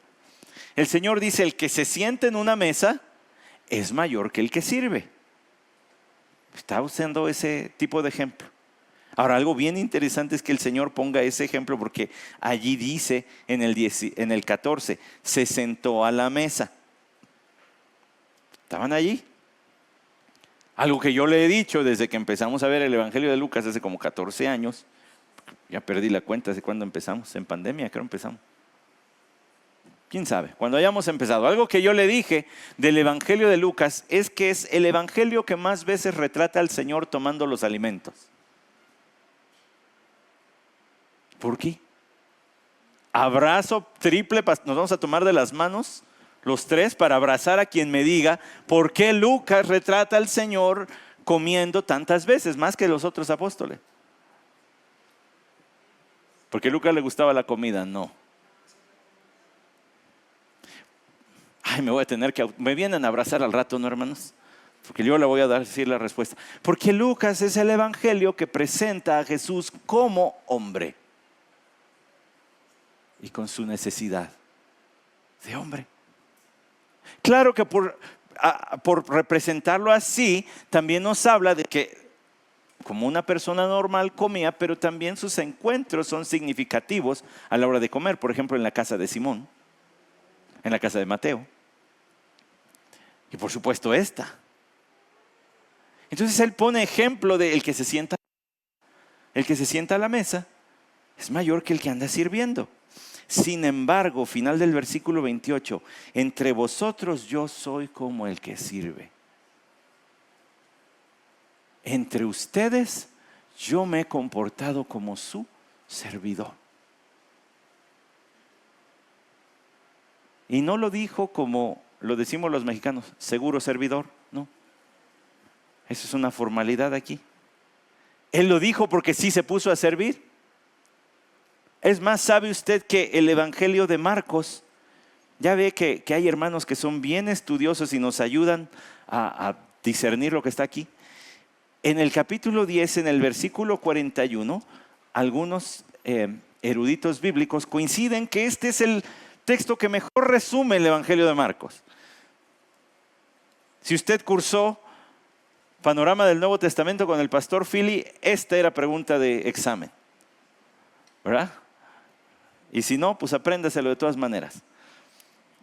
El Señor dice, el que se siente en una mesa es mayor que el que sirve. Está usando ese tipo de ejemplo. Ahora, algo bien interesante es que el Señor ponga ese ejemplo porque allí dice en el 14, se sentó a la mesa. ¿Estaban allí? Algo que yo le he dicho desde que empezamos a ver el Evangelio de Lucas hace como 14 años. Ya perdí la cuenta de cuándo empezamos. En pandemia creo empezamos. ¿Quién sabe? Cuando hayamos empezado. Algo que yo le dije del Evangelio de Lucas es que es el Evangelio que más veces retrata al Señor tomando los alimentos. ¿Por qué? Abrazo triple, nos vamos a tomar de las manos los tres para abrazar a quien me diga por qué Lucas retrata al Señor comiendo tantas veces, más que los otros apóstoles. ¿Porque a Lucas le gustaba la comida? No. Me vienen a abrazar al rato, ¿no, hermanos? Porque yo le voy a decir la respuesta. Porque Lucas es el evangelio que presenta a Jesús como hombre. Y con su necesidad de hombre. Claro que por representarlo así, también nos habla de que como una persona normal comía, pero también sus encuentros son significativos a la hora de comer. Por ejemplo, en la casa de Simón, en la casa de Mateo. Y por supuesto esta. Entonces él pone ejemplo de el que se sienta a la mesa es mayor que el que anda sirviendo. Sin embargo, final del versículo 28, entre vosotros yo soy como el que sirve. Entre ustedes yo me he comportado como su servidor. Y no lo dijo como lo decimos los mexicanos, seguro servidor, no. Eso es una formalidad aquí. Él lo dijo porque sí se puso a servir. Es más, ¿sabe usted que el Evangelio de Marcos, ya ve que hay hermanos que son bien estudiosos y nos ayudan a discernir lo que está aquí? En el capítulo 10, en el versículo 41, algunos eruditos bíblicos coinciden que este es el texto que mejor resume el Evangelio de Marcos. Si usted cursó Panorama del Nuevo Testamento con el pastor Philly, esta era pregunta de examen, ¿verdad? Y si no, pues apréndaselo de todas maneras.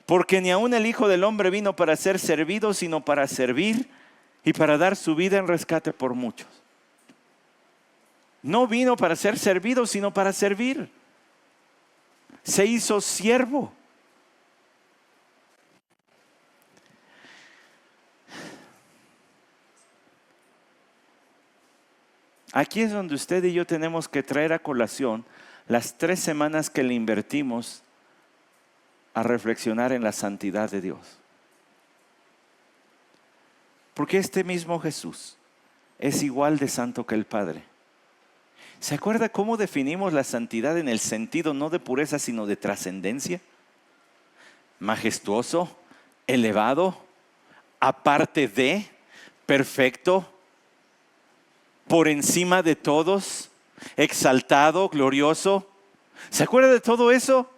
Porque ni aun el Hijo del Hombre vino para ser servido, sino para servir y para dar su vida en rescate por muchos. No vino para ser servido, sino para servir. Se hizo siervo. Aquí es donde usted y yo tenemos que traer a colación las 3 semanas que le invertimos a reflexionar en la santidad de Dios. Porque este mismo Jesús es igual de santo que el Padre. ¿Se acuerda cómo definimos la santidad en el sentido no de pureza, sino de trascendencia? Majestuoso, elevado, aparte de, perfecto, por encima de todos, exaltado, glorioso. ¿Se acuerda de todo eso?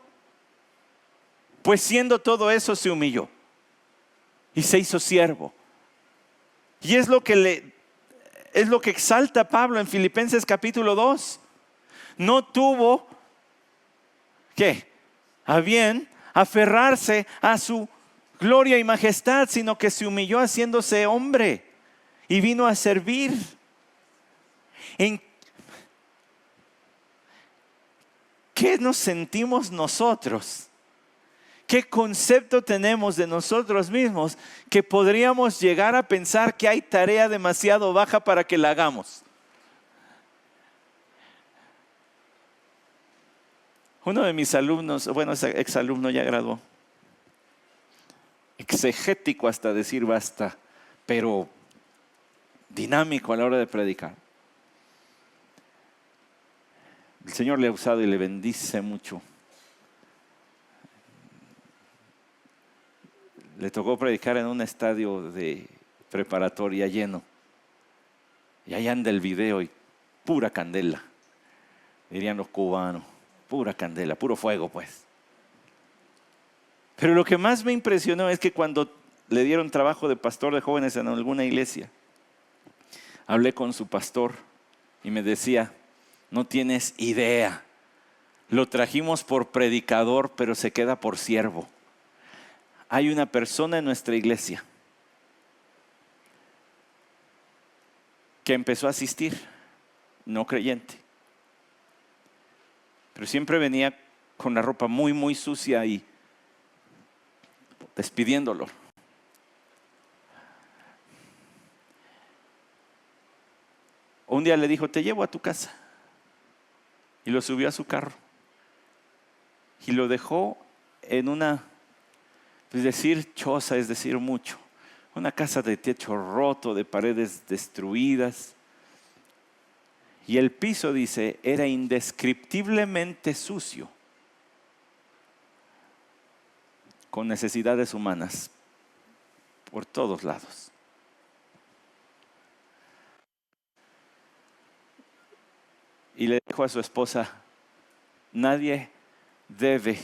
Pues siendo todo eso se humilló y se hizo siervo. Y es lo que exalta Pablo en Filipenses capítulo 2. No tuvo a bien aferrarse a su gloria y majestad, sino que se humilló haciéndose hombre y vino a servir. ¿En qué nos sentimos nosotros? ¿Qué concepto tenemos de nosotros mismos que podríamos llegar a pensar que hay tarea demasiado baja para que la hagamos? Uno de mis alumnos, ese exalumno ya graduó, exegético hasta decir basta, pero dinámico a la hora de predicar. El Señor le ha usado y le bendice mucho. Le tocó predicar en un estadio de preparatoria lleno. Y ahí anda el video y pura candela, dirían los cubanos, pura candela, puro fuego pues. Pero lo que más me impresionó es que cuando le dieron trabajo de pastor de jóvenes en alguna iglesia, hablé con su pastor y me decía, no tienes idea, lo trajimos por predicador, pero se queda por siervo. Hay una persona en nuestra iglesia que empezó a asistir, no creyente, pero siempre venía con la ropa muy, muy sucia y despidiéndolo. Un día le dijo, te llevo a tu casa. Y lo subió a su carro. Y lo dejó en una, pues decir choza es decir mucho. Una casa de techo roto, de paredes destruidas. Y el piso, dice, era indescriptiblemente sucio. Con necesidades humanas por todos lados. Y le dijo a su esposa, nadie debe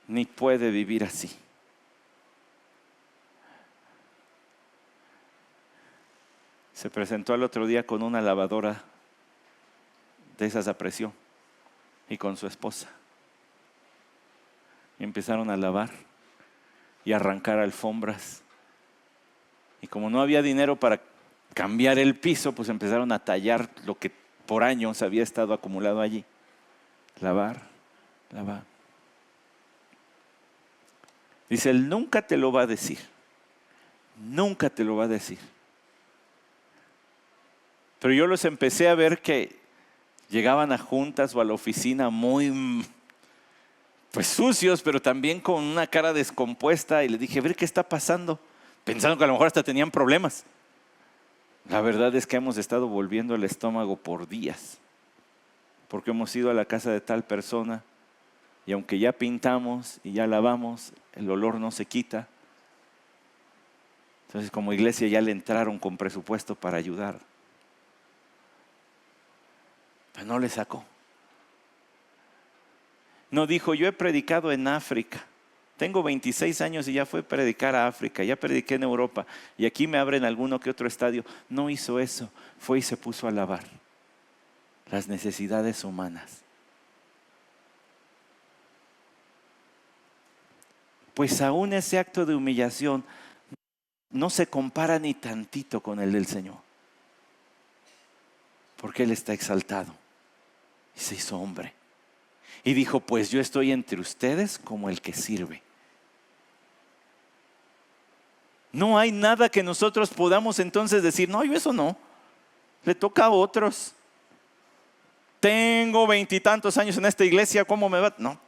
ni puede vivir así. Se presentó al otro día con una lavadora de esas a presión y con su esposa. Y empezaron a lavar y arrancar alfombras. Y como no había dinero para cambiar el piso, pues empezaron a tallar lo que por años había estado acumulado allí. Lavar, lavar. Dice, Él nunca te lo va a decir. Nunca te lo va a decir. Pero yo los empecé a ver que llegaban a juntas o a la oficina muy pues sucios, pero también con una cara descompuesta. Y le dije, a ver qué está pasando. Pensando que a lo mejor hasta tenían problemas. La verdad es que hemos estado volviendo el estómago por días. Porque hemos ido a la casa de tal persona y aunque ya pintamos y ya lavamos, el olor no se quita. Entonces como iglesia ya le entraron con presupuesto para ayudar. Pero no le sacó. No dijo, yo he predicado en África. Tengo 26 años y ya fue a predicar a África. Ya prediqué en Europa. Y aquí me abren alguno que otro estadio. No hizo eso. Fue y se puso a lavar las necesidades humanas. Pues aún ese acto de humillación no se compara ni tantito con el del Señor. Porque Él está exaltado. Y se hizo hombre. Y dijo, pues yo estoy entre ustedes como el que sirve. No hay nada que nosotros podamos entonces decir, no, yo eso no. Le toca a otros. Tengo 20 y tantos años en esta iglesia, ¿cómo me va? No.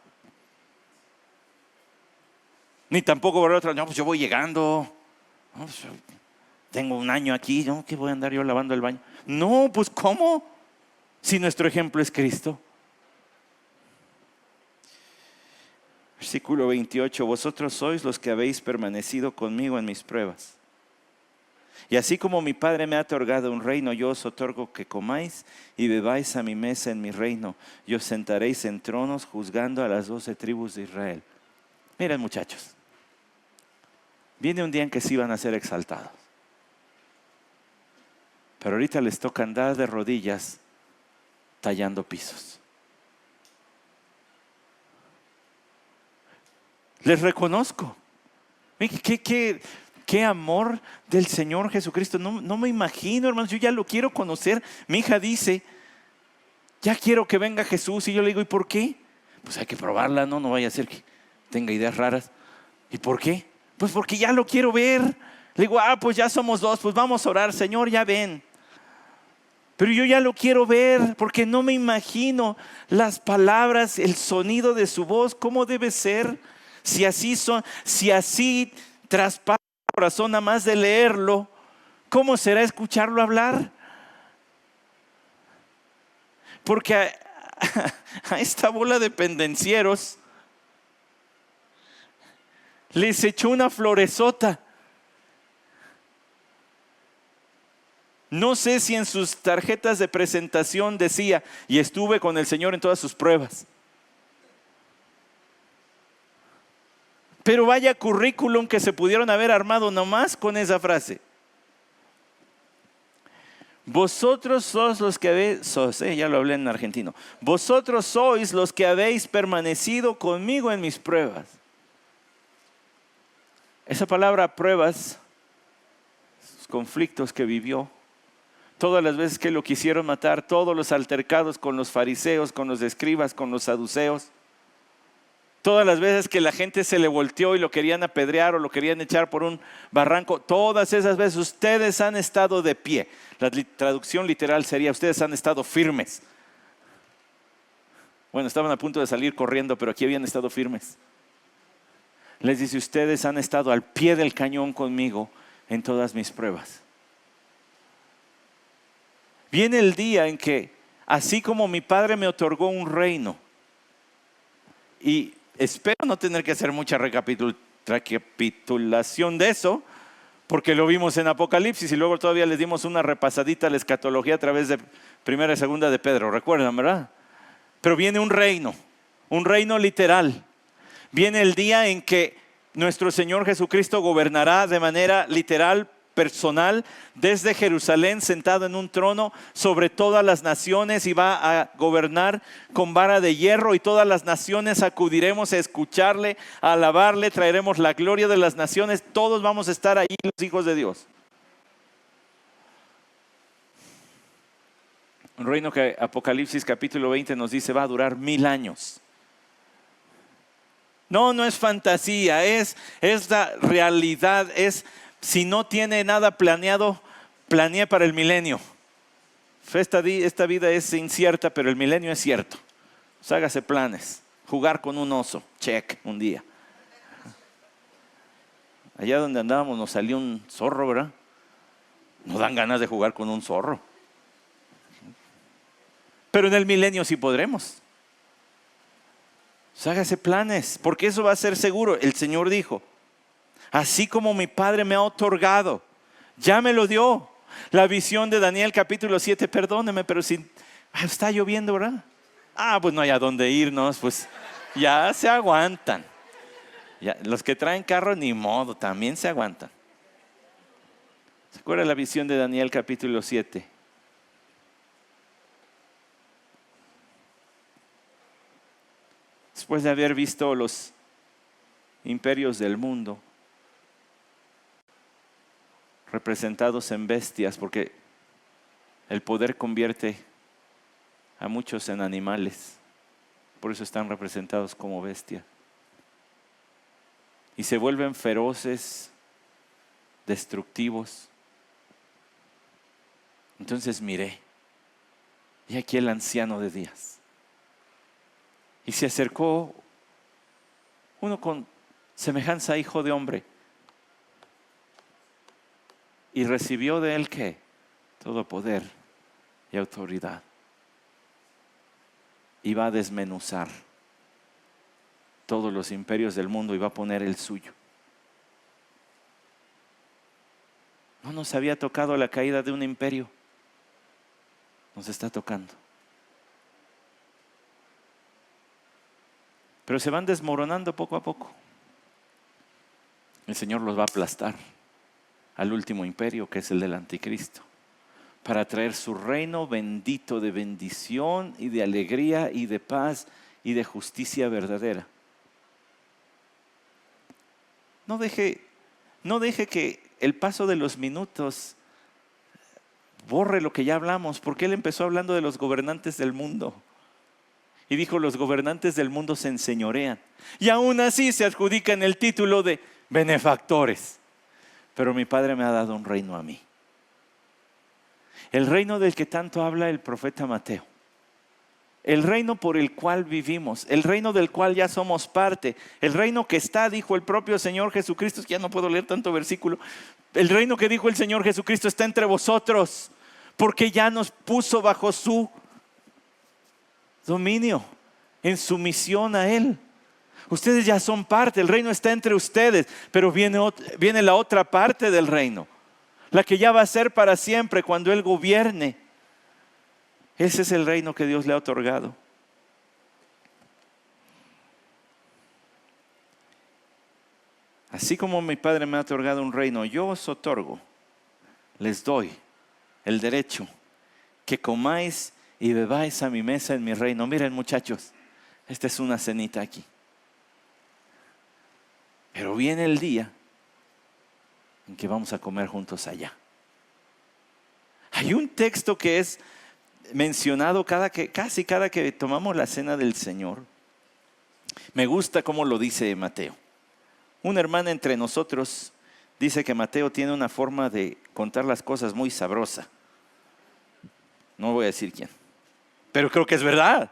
Ni tampoco por otro, no, pues yo voy llegando. No, pues tengo un año aquí, ¿no? ¿Qué voy a andar yo lavando el baño? No, pues ¿cómo? Si nuestro ejemplo es Cristo. Versículo 28, vosotros sois los que habéis permanecido conmigo en mis pruebas. Y así como mi Padre me ha otorgado un reino, yo os otorgo que comáis y bebáis a mi mesa en mi reino. Y os sentaréis en tronos juzgando a las 12 tribus de Israel. Miren muchachos, viene un día en que sí van a ser exaltados. Pero ahorita les toca andar de rodillas tallando pisos. Les reconozco. Qué amor del Señor Jesucristo. No me imagino, hermanos, yo ya lo quiero conocer. Mi hija dice, ya quiero que venga Jesús. Y yo le digo, ¿y por qué? Pues hay que probarla, no vaya a ser que tenga ideas raras. ¿Y por qué? Pues porque ya lo quiero ver. Le digo, pues ya somos dos, pues vamos a orar, Señor, ya ven. Pero yo ya lo quiero ver porque no me imagino las palabras, el sonido de su voz, cómo debe ser. Si así traspasa el corazón nada más de leerlo, ¿cómo será escucharlo hablar? Porque a esta bola de pendencieros les echó una floresota. No sé si en sus tarjetas de presentación decía, y estuve con el Señor en todas sus pruebas. Pero vaya currículum que se pudieron haber armado nomás con esa frase. Vosotros sois los que habéis, ya lo hablé en argentino. Vosotros sois los que habéis permanecido conmigo en mis pruebas. Esa palabra pruebas, los conflictos que vivió, todas las veces que lo quisieron matar, todos los altercados con los fariseos, con los escribas, con los saduceos, todas las veces que la gente se le volteó y lo querían apedrear o lo querían echar por un barranco, todas esas veces ustedes han estado de pie. La traducción literal sería, ustedes han estado firmes. Bueno, estaban a punto de salir corriendo, pero aquí habían estado firmes. Les dice, ustedes han estado al pie del cañón conmigo en todas mis pruebas. Viene el día en que, así como mi Padre me otorgó un reino, y espero no tener que hacer mucha recapitulación de eso, porque lo vimos en Apocalipsis y luego todavía les dimos una repasadita a la escatología a través de primera y segunda de Pedro, ¿recuerdan, verdad? Pero viene un reino literal. Viene el día en que nuestro Señor Jesucristo gobernará de manera literal, personal desde Jerusalén, sentado en un trono sobre todas las naciones, y va a gobernar con vara de hierro, y todas las naciones acudiremos a escucharle, a alabarle, traeremos la gloria de las naciones, todos vamos a estar ahí, los hijos de Dios. Un reino que Apocalipsis capítulo 20 nos dice va a durar 1000 años. No, no es fantasía, es la realidad. Si no tiene nada planeado, planee para el milenio. Esta vida es incierta, pero el milenio es cierto. Pues hágase planes. Jugar con un oso, check, un día. Allá donde andábamos nos salió un zorro, ¿verdad? Nos dan ganas de jugar con un zorro. Pero en el milenio sí podremos. Hágase planes, porque eso va a ser seguro. El Señor dijo, así como mi Padre me ha otorgado, ya me lo dio. La visión de Daniel capítulo 7, perdóneme, pero si está lloviendo, ¿verdad? Pues no hay a dónde irnos, pues ya se aguantan. Ya, los que traen carro ni modo, también se aguantan. ¿Se acuerda la visión de Daniel capítulo 7? Después de haber visto los imperios del mundo representados en bestias, porque el poder convierte a muchos en animales, por eso están representados como bestias, y se vuelven feroces, destructivos. Entonces miré, y aquí el anciano de días. Y se acercó uno con semejanza a hijo de hombre. Y recibió de él, ¿qué? Todo poder y autoridad. Y va a desmenuzar todos los imperios del mundo y va a poner el suyo. No nos había tocado la caída de un imperio. Nos está tocando. Pero se van desmoronando poco a poco. El Señor los va a aplastar al último imperio, que es el del anticristo, para traer su reino bendito de bendición y de alegría y de paz y de justicia verdadera. No deje que el paso de los minutos borre lo que ya hablamos, porque Él empezó hablando de los gobernantes del mundo. Y dijo, los gobernantes del mundo se enseñorean. Y aún así se adjudican el título de benefactores. Pero mi Padre me ha dado un reino a mí. El reino del que tanto habla el profeta Mateo. El reino por el cual vivimos. El reino del cual ya somos parte. El reino que está, dijo el propio Señor Jesucristo. Ya no puedo leer tanto versículo. El reino que dijo el Señor Jesucristo está entre vosotros. Porque ya nos puso bajo su dominio, en sumisión a Él. Ustedes ya son parte, el reino está entre ustedes, pero viene la otra parte del reino, la que ya va a ser para siempre cuando Él gobierne. Ese es el reino que Dios le ha otorgado. Así como mi Padre me ha otorgado un reino, yo os otorgo, les doy el derecho que comáis y bebáis a mi mesa en mi reino. Miren, muchachos, esta es una cenita aquí. Pero viene el día en que vamos a comer juntos allá. Hay un texto que es mencionado casi cada que tomamos la cena del Señor. Me gusta cómo lo dice Mateo. Una hermana entre nosotros dice que Mateo tiene una forma de contar las cosas muy sabrosa. No voy a decir quién, pero creo que es verdad.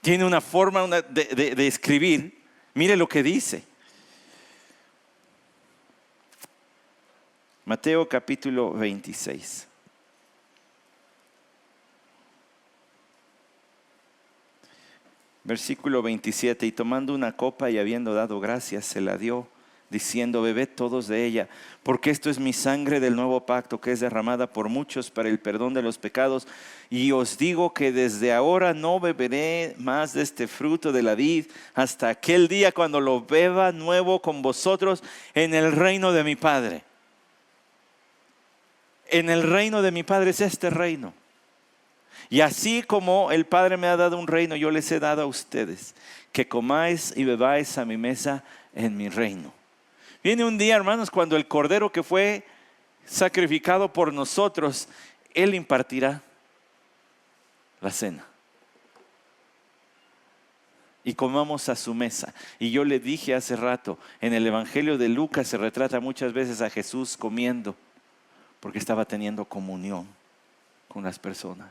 Tiene una forma de escribir. Mire lo que dice. Mateo capítulo 26. Versículo 27. Y tomando una copa y habiendo dado gracias, se la dio, diciendo, bebed todos de ella, porque esto es mi sangre del nuevo pacto, que es derramada por muchos para el perdón de los pecados. Y os digo que desde ahora no beberé más de este fruto de la vid, hasta aquel día cuando lo beba nuevo con vosotros en el reino de mi Padre. en el reino de mi Padre es este reino. Y así como el Padre me ha dado un reino, yo les he dado a ustedes, que comáis y bebáis a mi mesa en mi reino. Viene un día, hermanos, cuando el Cordero que fue sacrificado por nosotros, Él impartirá la cena. Y comamos a su mesa. Y yo le dije hace rato, en el Evangelio de Lucas se retrata muchas veces a Jesús comiendo, porque estaba teniendo comunión con las personas.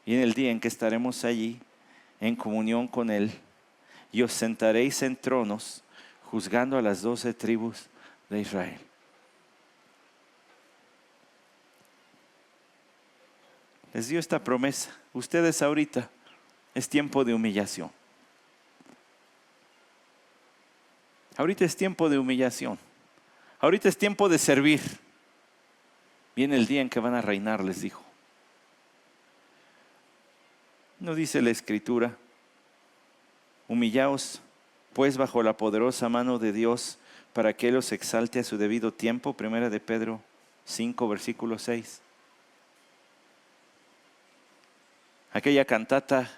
Y en el día en que estaremos allí, en comunión con Él, y os sentaréis en tronos, juzgando a las 12 tribus de Israel. Les dio esta promesa. Ustedes ahorita es tiempo de humillación. Ahorita es tiempo de humillación. Ahorita es tiempo de servir. Viene el día en que van a reinar, les dijo. ¿No dice la Escritura? Humillaos pues bajo la poderosa mano de Dios para que Él os exalte a su debido tiempo. Primera de Pedro 5, versículo 6. Aquella cantata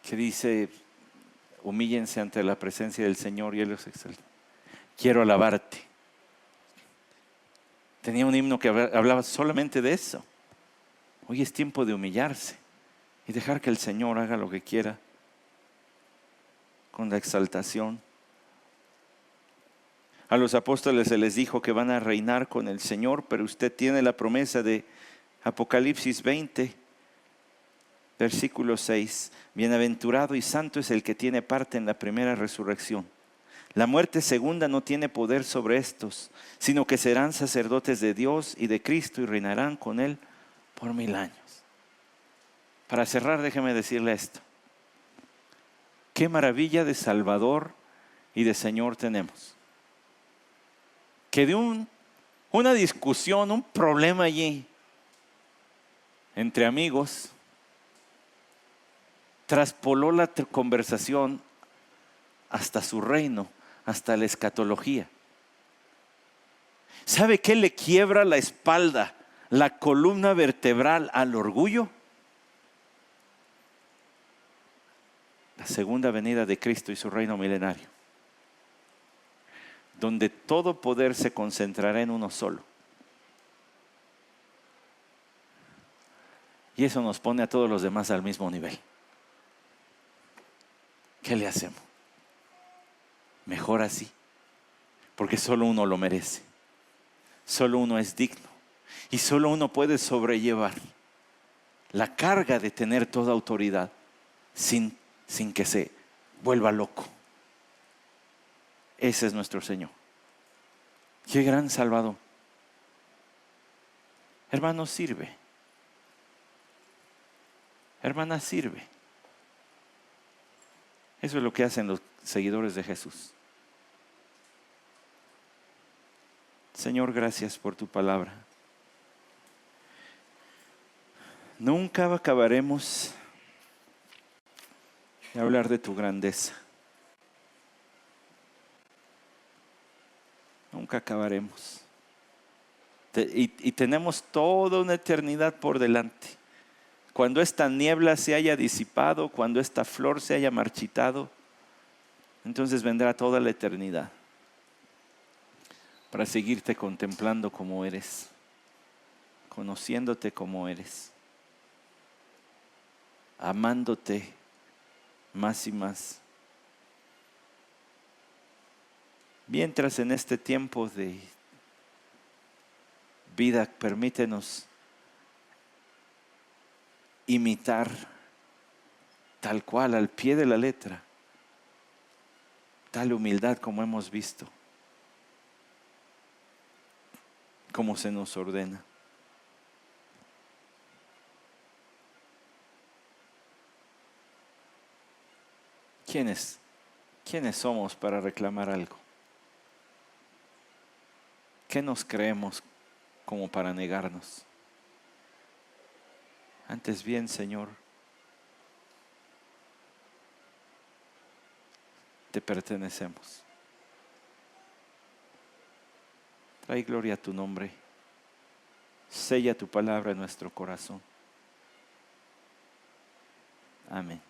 que dice: humíllense ante la presencia del Señor y Él los exalta. Quiero alabarte. Tenía un himno que hablaba solamente de eso. Hoy es tiempo de humillarse y dejar que el Señor haga lo que quiera con la exaltación. A los apóstoles se les dijo que van a reinar con el Señor, pero usted tiene la promesa de Apocalipsis 20, versículo 6. Bienaventurado y santo es el que tiene parte en la primera resurrección. La muerte segunda no tiene poder sobre estos, sino que serán sacerdotes de Dios y de Cristo y reinarán con Él por 1000 años. Para cerrar, déjeme decirle esto. Qué maravilla de Salvador y de Señor tenemos. Que de una discusión, un problema allí entre amigos, traspoló la conversación hasta su reino, hasta la escatología. ¿Sabe qué le quiebra la espalda, la columna vertebral al orgullo? La segunda venida de Cristo y su reino milenario, donde todo poder se concentrará en uno solo. Y eso nos pone a todos los demás al mismo nivel. ¿Qué le hacemos? Mejor así, porque solo uno lo merece, solo uno es digno y solo uno puede sobrellevar la carga de tener toda autoridad sin que se vuelva loco. Ese es nuestro Señor. Qué gran Salvador. Hermano, sirve. Hermana, sirve. Eso es lo que hacen los seguidores de Jesús. Señor, gracias por tu palabra. Nunca acabaremos de hablar de tu grandeza. Nunca acabaremos. Y tenemos toda una eternidad por delante. Cuando esta niebla se haya disipado, cuando esta flor se haya marchitado, entonces vendrá toda la eternidad para seguirte contemplando como eres, conociéndote como eres, amándote más y más. Mientras en este tiempo de vida, permítenos imitar tal cual, al pie de la letra, tal humildad como hemos visto, como se nos ordena. ¿Quiénes somos para reclamar algo? ¿Qué nos creemos como para negarnos? Antes bien, Señor, te pertenecemos. Trae gloria a tu nombre. Sella tu palabra en nuestro corazón. Amén.